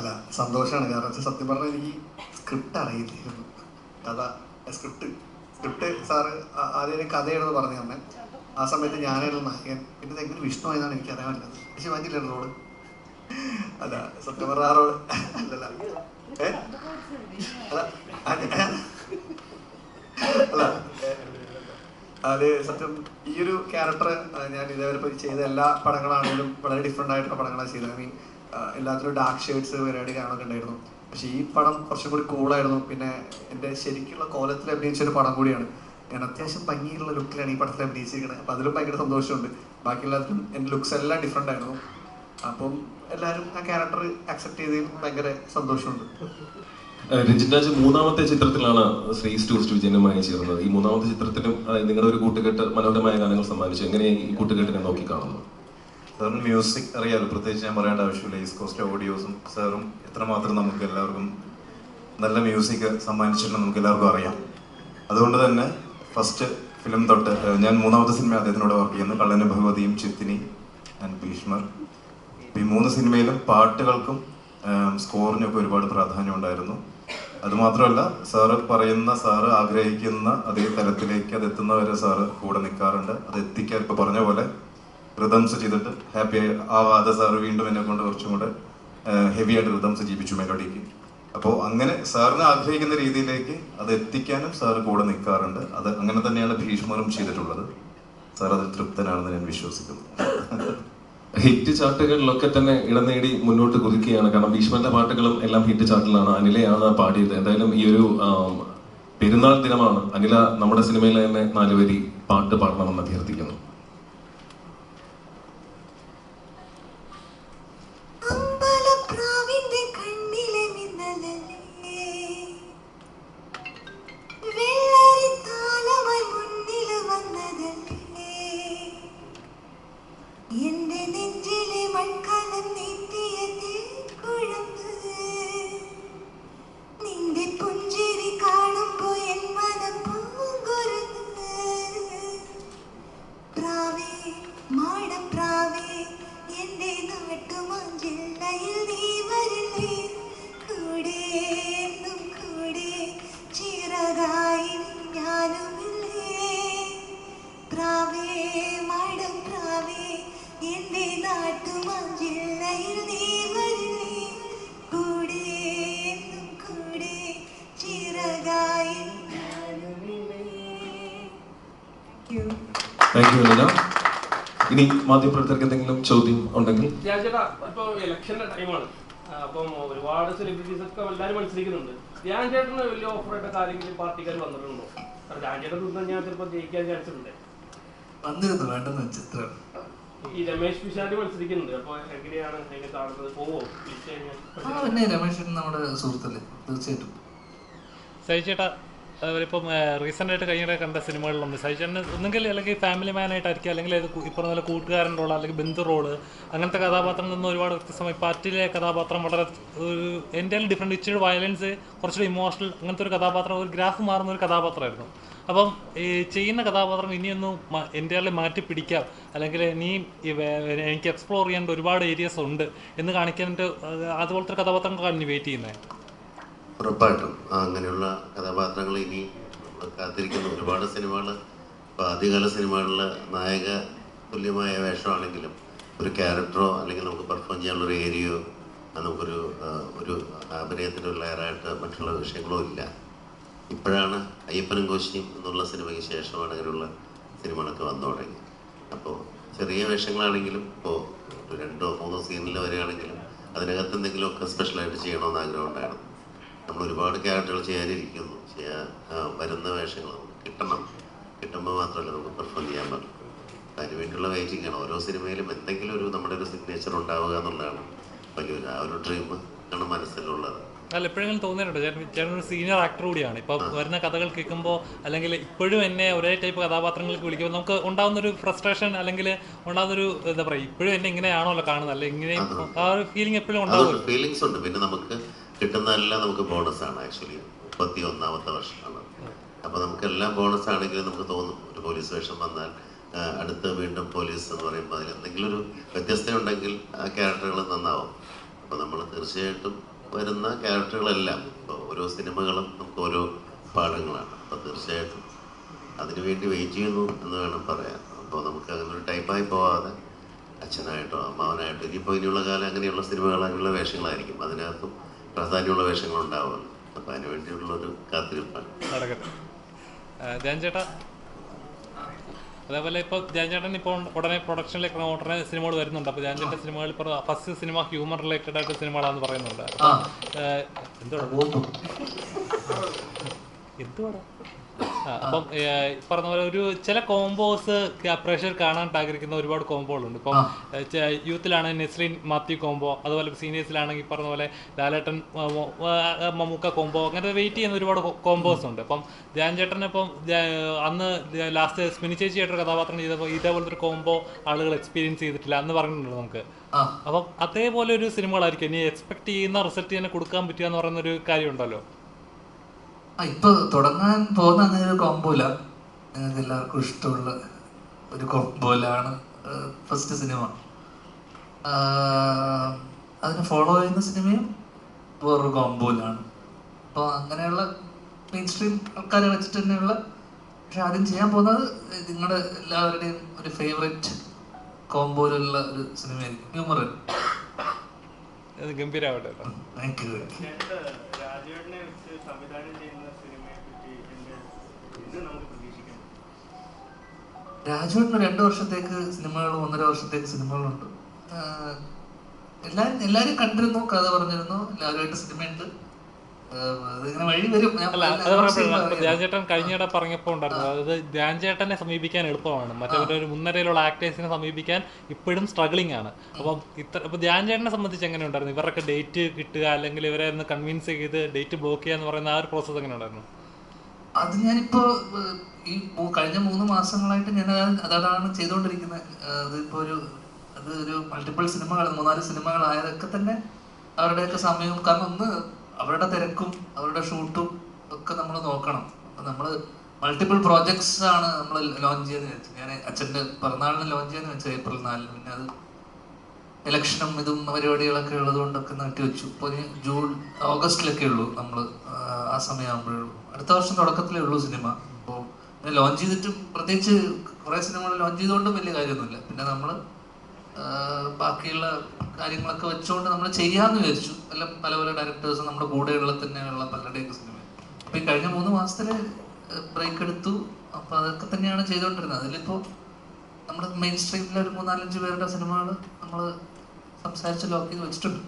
അല്ല സന്തോഷമാണ്. കാരണം വെച്ചാൽ സത്യം പറഞ്ഞാൽ എനിക്ക് സ്ക്രിപ്റ്റ് അറിയില്ലായിരുന്നു. സ്ക്രിപ്റ്റ് സാറ് ആദ്യം കഥയാണെന്ന് പറഞ്ഞു തന്നെ. ആ സമയത്ത് ഞാനായിരുന്നു നായകൻ. പിന്നെ എങ്ങനെ വിഷ്ണു ആയതാണ് എനിക്ക് അറിയാൻ പറ്റുന്നത്. പക്ഷെ വാങ്ങിയില്ലായിരുന്നു റോള്. അല്ല സത്യം പറഞ്ഞ ആ റോള് അല്ലല്ല അല്ല അത് സത്യം ഈ ഒരു ക്യാരക്ടർ ഞാൻ ഇതേവരെ ചെയ്ത എല്ലാ പടങ്ങളാണെങ്കിലും വളരെ ഡിഫറെൻ്റ് ആയിട്ടുള്ള പടങ്ങളാണ് ചെയ്തത്. ഐ മീൻ എല്ലാത്തിലും ഡാർക്ക് ഷെയ്ഡ്സ് പരിപാടി കാണാനൊക്കെ ഉണ്ടായിരുന്നു. പക്ഷെ ഈ പടം കുറച്ചും കൂടി കൂളായിരുന്നു. പിന്നെ എൻ്റെ ശരിക്കുള്ള കോലത്തിൽ അഭിനയിച്ചൊരു പടം കൂടിയാണ്. ഞാൻ അത്യാവശ്യം ഭംഗിയുള്ള ലുക്കിലാണ് ഈ പടത്തിൽ അഭിനയിച്ചിരിക്കുന്നത്. അപ്പം അതിലും ഭയങ്കര സന്തോഷമുണ്ട്. ബാക്കി എല്ലാത്തിലും എൻ്റെ ലുക്സ് എല്ലാം ഡിഫറെൻ്റ് ആയിരുന്നു. അപ്പം എല്ലാവരും ആ ക്യാരക്ടർ അക്സെപ്റ്റ് ചെയ്തതിൽ ഭയങ്കര സന്തോഷമുണ്ട്. രഞ്ജിൻ രാജ് മൂന്നാമത്തെ ചിത്രത്തിലാണ് ശ്രീ ടൂറിസ്റ്റ് വിജയനുമായി ചേർന്നത്. ഈ മൂന്നാമത്തെ ചിത്രത്തിലും നിങ്ങളുടെ ഒരു കൂട്ടുകെട്ട് മനോഹരമായ ഗാനങ്ങൾ സമ്മാനിച്ചു. എങ്ങനെ ഈ കൂട്ടുകെട്ടിനെ നോക്കി കാണുന്നു? സാറിന് മ്യൂസിക് അറിയാലോ, പ്രത്യേകിച്ച് ഞാൻ പറയേണ്ട ആവശ്യമില്ല. ഈസ്റ്റ് കോസ്റ്റ് ഓഡിയോസും സാറും എത്രമാത്രം നമുക്ക് എല്ലാവർക്കും നല്ല മ്യൂസിക് സമ്മാനിച്ചിട്ടുണ്ടെന്ന് നമുക്ക് എല്ലാവർക്കും അറിയാം. അതുകൊണ്ട് തന്നെ ഫസ്റ്റ് ഫിലിം തൊട്ട് ഞാൻ മൂന്നാമത്തെ സിനിമ അദ്ദേഹത്തിനോട് വർക്ക് ചെയ്യുന്നത്. കള്ളന് ഭഗവതിയും ചിത്തിനി ആൻഡ് ഭീഷ്മർ. ഈ 3 സിനിമയിലും പാട്ടുകൾക്കും സ്കോറിനും ഒക്കെ ഒരുപാട് പ്രാധാന്യം ഉണ്ടായിരുന്നു. അതുമാത്രമല്ല സാറ് പറയുന്ന, സാറ് ആഗ്രഹിക്കുന്ന അതേ തലത്തിലേക്ക് അത് എത്തുന്നവരെ സാറ് കൂടെ നിൽക്കാറുണ്ട്. അത് എത്തിക്കാൻ ഇപ്പോൾ പറഞ്ഞ പോലെ റിതംസ് ചെയ്തിട്ട് ഹാപ്പി ആവാതെ സാറ് വീണ്ടും എന്നെ കൊണ്ട് കുറച്ചും കൂടെ ഹെവി ആയിട്ട് റിതംസ് ജീവിച്ചു മെലോഡിക്ക്. അപ്പോൾ അങ്ങനെ സാറിന് ആഗ്രഹിക്കുന്ന രീതിയിലേക്ക് അത് എത്തിക്കാനും സാറ് കൂടെ നിൽക്കാറുണ്ട്. അത് അങ്ങനെ തന്നെയാണ് ഭീഷ്മറും ചെയ്തിട്ടുള്ളത്. സാർ അതിൽ തൃപ്തനാണെന്ന് ഞാൻ വിശ്വസിക്കുന്നു. ഹിറ്റ് ചാർട്ടുകളിലൊക്കെ തന്നെ ഇടം നേടി മുന്നോട്ട് കുതിക്കുകയാണ്. കാരണം ഭീഷ്മന്റെ പാട്ടുകളും എല്ലാം ഹിറ്റ് ചാർട്ടിലാണ്. അനിലയാണ് പാടിയത്. എന്തായാലും ഈ ഒരു പെരുന്നാൾ ദിനമാണ്. അനില നമ്മുടെ സിനിമയിലെ തന്നെ 4 വരി പാട്ട് പാടണമെന്ന് അഭ്യർത്ഥിക്കുന്നു. Thank you Anila. ഇനി മാധ്യമപ്രവർത്തകർക്ക് എന്തെങ്കിലും ചോദ്യം ഉണ്ടെങ്കിൽ? ചേട്ടാ, ഇപ്പൊ ഇലക്ഷന്റെ ടൈമാണ്. അപ്പം ഒരുപാട് സെലിബ്രിറ്റീസ് ഒക്കെ എല്ലാവരും മത്സരിക്കുന്നുണ്ട്. ധ്യാൻ ചേട്ടന് വലിയ ഓഫറായിട്ട് കാര്യങ്ങളിൽ പാർട്ടിക്കാർ വന്നിട്ടുണ്ടോ? ധ്യാൻ ചേട്ടൻ തിന്നാൻ ഞാൻ ചിലപ്പോൾ ജയിക്കാൻ ചാൻസ് ഉണ്ട്. വന്നിരുന്നു വേണ്ടെന്ന് വെച്ചിട്ട് ഈ രമേശ് പിഷാരി മത്സരിക്കുന്നുണ്ട്. അപ്പൊ എങ്ങനെയാണ് അതിനെ കാണുന്നത്? പോവോ പിന്നെ രമേശ് നമ്മുടെ സുഹൃത്തല്ലേ, തീർച്ചയായിട്ടും. സഹിച്ചേട്ടാ, ഇപ്പം റീസെൻ്റ് ആയിട്ട് കഴിഞ്ഞിടെ കണ്ട സിനിമകളിലൊന്ന് സഹിച്ചേട്ടന് ഒന്നുകിൽ അല്ലെങ്കിൽ ഫാമിലി മാനായിട്ടായിരിക്കും, അല്ലെങ്കിൽ ഇപ്പോൾ നല്ല കൂട്ടുകാരൻ റോള് അല്ലെങ്കിൽ ബന്ധു റോള്, അങ്ങനത്തെ കഥാപാത്രങ്ങളിൽ നിന്ന് ഒരുപാട് വ്യത്യസ്തമായി പാർട്ടിയിലെ കഥാപാത്രം വളരെ ഒരു എൻ്റെ ഡിഫറെൻറ്റ്, ഇച്ചിരി വയലൻസ്, കുറച്ചുകൂടി ഇമോഷണൽ, അങ്ങനത്തെ ഒരു കഥാപാത്രം, ഒരു ഗ്രാഫ് മാറുന്ന ഒരു കഥാപാത്രമായിരുന്നു. അപ്പം ഈ ചെയ്യുന്ന കഥാപാത്രം ഇനിയൊന്നും എൻ്റെ മാറ്റി പിടിക്കാം, അല്ലെങ്കിൽ ഇനിയും എനിക്ക് എക്സ്പ്ലോർ ചെയ്യേണ്ട ഒരുപാട് ഏരിയസ് ഉണ്ട് എന്ന് കാണിക്കാനായിട്ട് അതുപോലത്തെ കഥാപാത്രങ്ങളാണ് ഇനി വെയിറ്റ് ചെയ്യുന്നത്. ഉറപ്പായിട്ടും അങ്ങനെയുള്ള കഥാപാത്രങ്ങൾ ഇനി കാത്തിരിക്കുന്ന ഒരുപാട് സിനിമകൾ. ഇപ്പോൾ ആദ്യകാല സിനിമകളിൽ നായക തുല്യമായ വേഷമാണെങ്കിലും ഒരു ക്യാരക്ടറോ അല്ലെങ്കിൽ നമുക്ക് പെർഫോം ചെയ്യാനുള്ളൊരു ഏരിയയോ നമുക്കൊരു ഒരു അഭിനയത്തിൻ്റെ ഒരു ലെയറായിട്ട് മറ്റുള്ള വിഷയങ്ങളോ ഇല്ല. ഇപ്പോഴാണ് അയ്യപ്പനും കോശിയും എന്നുള്ള സിനിമയ്ക്ക് ശേഷമാണ് അങ്ങനെയുള്ള സിനിമകളൊക്കെ വന്നു തുടങ്ങി. അപ്പോൾ ചെറിയ വേഷങ്ങളാണെങ്കിലും ഇപ്പോൾ 2-3 സീനിൽ വരികയാണെങ്കിലും അതിനകത്ത് എന്തെങ്കിലുമൊക്കെ സ്പെഷ്യലായിട്ട് ചെയ്യണമെന്ന് ആഗ്രഹം ഉണ്ടായിരുന്നു. നമ്മൾ ഒരുപാട് ക്യാരക്ടറുകൾ ചെയ്യാനിരിക്കുന്നു. വരുന്ന വേഷങ്ങൾ കിട്ടുമ്പോൾ മാത്രമല്ല നമുക്ക് പെർഫോം ചെയ്യാൻ പറ്റും. അതിനുവേണ്ടിയുള്ള വെയിറ്റിംഗ് ആണ്. ഓരോ സിനിമയിലും എന്തെങ്കിലും ഒരു നമ്മുടെ ഒരു സിഗ്നേച്ചർ ഉണ്ടാവുക എന്നുള്ളതാണ് വലിയൊരു ആ ഒരു ഡ്രീം ആണ് മനസ്സിലുള്ളത്. അല്ല, എപ്പോഴെങ്കിലും തോന്നിയിട്ടുണ്ട് ചേട്ടൻ ഒരു സീനിയർ ആക്ടർ കൂടിയാണ്. ഇപ്പോൾ വരുന്ന കഥകൾ കേൾക്കുമ്പോൾ അല്ലെങ്കിൽ ഇപ്പോഴും എന്നെ ഒരേ ടൈപ്പ് കഥാപാത്രങ്ങൾക്ക് വിളിക്കുമ്പോൾ നമുക്ക് ഉണ്ടാകുന്നൊരു ഫ്രസ്ട്രേഷൻ, അല്ലെങ്കിൽ ഉണ്ടാകുന്നൊരു എന്താ പറയുക, ഇപ്പോഴും എന്നെ ഇങ്ങനെയാണല്ലോ കാണുന്നത്, അല്ലെങ്കിൽ ഇങ്ങനെ ആ ഒരു ഫീലിംഗ് എപ്പോഴും ഉണ്ടാവും. ഫീലിങ്സ് ഉണ്ട്. പിന്നെ നമുക്ക് കിട്ടുന്നതെല്ലാം നമുക്ക് ബോണസാണ്. ആക്ച്വലി 31ാമത്തെ വർഷമാണ്. അപ്പോൾ നമുക്കെല്ലാം ബോണസ് ആണെങ്കിലും നമുക്ക് തോന്നും ഒരു പോലീസ് വേഷം വന്നാൽ അടുത്ത് വീണ്ടും പോലീസ് എന്ന് പറയുമ്പോൾ അതിൽ എന്തെങ്കിലും ഒരു വ്യത്യസ്തത ഉണ്ടെങ്കിൽ ആ ക്യാരക്ടറുകൾ നന്നാവും. അപ്പോൾ നമ്മൾ തീർച്ചയായിട്ടും വരുന്ന ക്യാരക്ടറുകളെല്ലാം ഇപ്പോൾ ഓരോ സിനിമകളും നമുക്ക് ഓരോ പാഠങ്ങളാണ്. അപ്പോൾ തീർച്ചയായിട്ടും അതിനുവേണ്ടി വെയിറ്റ് ചെയ്യുന്നു എന്ന് വേണം പറയാൻ. അപ്പോൾ നമുക്ക് അങ്ങനൊരു ടൈപ്പായി പോവാതെ അച്ഛനായിട്ടോ അമ്മാവനായിട്ടോ ഇനിയുള്ള കാലം അങ്ങനെയുള്ള സിനിമകൾ അങ്ങനെയുള്ള വേഷങ്ങളായിരിക്കും, അതിനകത്തും പ്രാധാന്യമുള്ള വേഷങ്ങളുണ്ടാവുമല്ലോ. അപ്പോൾ അതിനു വേണ്ടിയുള്ളൊരു കാത്തിരിപ്പാണ്. ധ്യാൻ ചേട്ടാ, അതേപോലെ ഇപ്പോൾ ധ്യാൻ ചേട്ടൻ ഇപ്പോൾ ഉടനെ പ്രൊഡക്ഷനിലേക്ക് ഉടനെ സിനിമകൾ വരുന്നുണ്ട്. അപ്പോൾ ധ്യാൻ ചേട്ടൻ സിനിമകൾ ഇപ്പോൾ ഫസ്റ്റ് സിനിമ ഹ്യൂമർ റിലേറ്റഡ് ആയിട്ട് സിനിമകളാണെന്ന് പറയുന്നുണ്ട്. എന്തുവാടാ അപ്പം പറഞ്ഞ പോലെ ഒരു ചില കോംബോസ് പ്രേക്ഷകർ കാണാൻ ആഗ്രഹിക്കുന്ന ഒരുപാട് കോംബോകളുണ്ട്. ഇപ്പം യൂത്തിലാണെങ്കിൽ നെസ്ലിൻ മാത്യു കോംബോ, അതുപോലെ സീനിയേഴ്സിലാണെങ്കിൽ പറഞ്ഞ പോലെ ലാലേട്ടൻ മമ്മൂക്ക കോംബോ, അങ്ങനെ വെയിറ്റ് ചെയ്യുന്ന ഒരുപാട് കോംബോസ് ഉണ്ട്. അപ്പം ധ്യാൻ ചേട്ടൻ ഇപ്പം അന്ന് ലാസ്റ്റ് സ്മിനി ചേച്ചിയായിട്ടൊരു കഥാപാത്രം ചെയ്തപ്പോൾ ഇതേപോലത്തെ ഒരു കോംബോ ആളുകൾ എക്സ്പീരിയൻസ് ചെയ്തിട്ടില്ല എന്ന് പറഞ്ഞിട്ടുണ്ട് നമുക്ക്. അപ്പം അതേപോലെ ഒരു സിനിമകളായിരിക്കും ഇനി എക്സ്പെക്ട് ചെയ്യുന്ന റിസൾട്ട് തന്നെ കൊടുക്കാൻ പറ്റുക എന്ന് പറയുന്ന ഒരു കാര്യം ഉണ്ടല്ലോ. ഇപ്പൊ തുടങ്ങാൻ പോകുന്ന അങ്ങനെ ഒരു കോംബോല, ഞങ്ങൾക്ക് എല്ലാവർക്കും ഇഷ്ടമുള്ള ഒരു കോംബോലാണ് ഫസ്റ്റ് സിനിമ. അതിനെ ഫോളോ ചെയ്യുന്ന സിനിമയും വേറൊരു കോംബോയിലാണ്. അപ്പോൾ അങ്ങനെയുള്ള മെയിൻ സ്ട്രീം ആൾക്കാരെ വെച്ചിട്ട് തന്നെയുള്ള, പക്ഷെ ആദ്യം ചെയ്യാൻ പോകുന്നത് നിങ്ങളുടെ എല്ലാവരുടെയും ഒരു ഫേവറേറ്റ് കോംബോയിലുള്ള ഒരു സിനിമയായിരിക്കും ഹ്യൂമർ. ഗംഭീരമാവട്ടെ. Thank you. രാജേട്ടനെ വെച്ച് സംവിധാനം ചെയ്യുന്ന സിനിമയെ പറ്റി നമുക്ക് പ്രതീക്ഷിക്കാം. രാജുവേട്ടന് 2 വർഷത്തേക്ക് സിനിമകളും 1.5 വർഷത്തേക്ക് സിനിമകളുണ്ട്. എല്ലാരും കണ്ടിരുന്നു, കഥ പറഞ്ഞിരുന്നു, എല്ലാവരുമായിട്ട് സിനിമയുണ്ട്. അതിങ്ങനെ വഴി വരും. ധ്യാൻ ചേട്ടൻ കഴിഞ്ഞിടെ പറഞ്ഞപ്പോൾ ഉണ്ടായിരുന്നു, അതായത് ധ്യാൻ ചേട്ടനെ സമീപിക്കാൻ എളുപ്പമാണ്, മറ്റൊരു മുൻനിരയിലുള്ള ആക്ടേഴ്സിനെ സമീപിക്കാൻ ഇപ്പോഴും സ്ട്രഗ്ലിംഗ് ആണ്. അപ്പം ഇപ്പൊ ധ്യാൻ ചേട്ടനെ സംബന്ധിച്ച് എങ്ങനെ ഉണ്ടായിരുന്നു ഇവരൊക്കെ ഡേറ്റ് കിട്ടുക, അല്ലെങ്കിൽ ഇവരെ ഒന്ന് കൺവിൻസ് ചെയ്ത് ഡേറ്റ് ബ്ലോക്ക് ചെയ്യുക എന്ന് പറയുന്ന ആ ഒരു പ്രോസസ് എങ്ങനെ ഉണ്ടായിരുന്നു? അത് ഞാനിപ്പോ ഈ കഴിഞ്ഞ 3 മാസങ്ങളായിട്ട് ഞാൻ അതാണ് ചെയ്തുകൊണ്ടിരിക്കുന്നത്. അതിപ്പോ ഒരു മൾട്ടിപ്പിൾ സിനിമകൾ, 3-4 സിനിമകളായതൊക്കെ തന്നെ അവരുടെയൊക്കെ സമയവും, കാരണം ഒന്ന് അവരുടെ തിരക്കും അവരുടെ ഷൂട്ടും ഒക്കെ നമ്മൾ നോക്കണം. അപ്പം നമ്മൾ മൾട്ടിപ്പിൾ പ്രോജക്ട്സ് ആണ് നമ്മൾ ലോഞ്ച് ചെയ്യാന്ന് വെച്ചത്. ഞാൻ അച്ഛൻ്റെ പിറന്നാളിന് ലോഞ്ച് ചെയ്യാന്ന് വെച്ചാൽ April 4. പിന്നെ അത് ഇലക്ഷനും ഇതും പരിപാടികളൊക്കെ ഉള്ളത് കൊണ്ടൊക്കെ നീട്ടി വെച്ചു. ഇപ്പോൾ ഓഗസ്റ്റിലൊക്കെ ഉള്ളൂ നമ്മൾ, ആ സമയമാകുമ്പോഴേ ഉള്ളൂ. അടുത്ത വർഷം തുടക്കത്തിലേ ഉള്ളൂ സിനിമ. അപ്പോൾ ലോഞ്ച് ചെയ്തിട്ടും പ്രത്യേകിച്ച് കുറേ സിനിമകൾ ലോഞ്ച് ചെയ്തുകൊണ്ടും വലിയ കാര്യമൊന്നുമില്ല. പിന്നെ നമ്മൾ ബാക്കിയുള്ള കാര്യങ്ങളൊക്കെ വെച്ചുകൊണ്ട് നമ്മൾ ചെയ്യാമെന്ന് വിചാരിച്ചു. പല ഡയറക്ടേഴ്സും നമ്മുടെ കൂടെയുള്ള തന്നെയുള്ള പലരുടെയൊക്കെ സിനിമ. അപ്പോൾ ഈ കഴിഞ്ഞ 3 മാസത്തിൽ ബ്രേക്ക് എടുത്തു. അപ്പോൾ അതൊക്കെ തന്നെയാണ് ചെയ്തുകൊണ്ടിരുന്നത്. അതിലിപ്പോൾ നമ്മുടെ മെയിൻ സ്ട്രീമിലെ ഒരു 3-4-5 പേരുടെ സിനിമകൾ നമ്മൾ സംസാരിച്ച് ലോക്ക് ചെയ്ത് വെച്ചിട്ടുണ്ട്.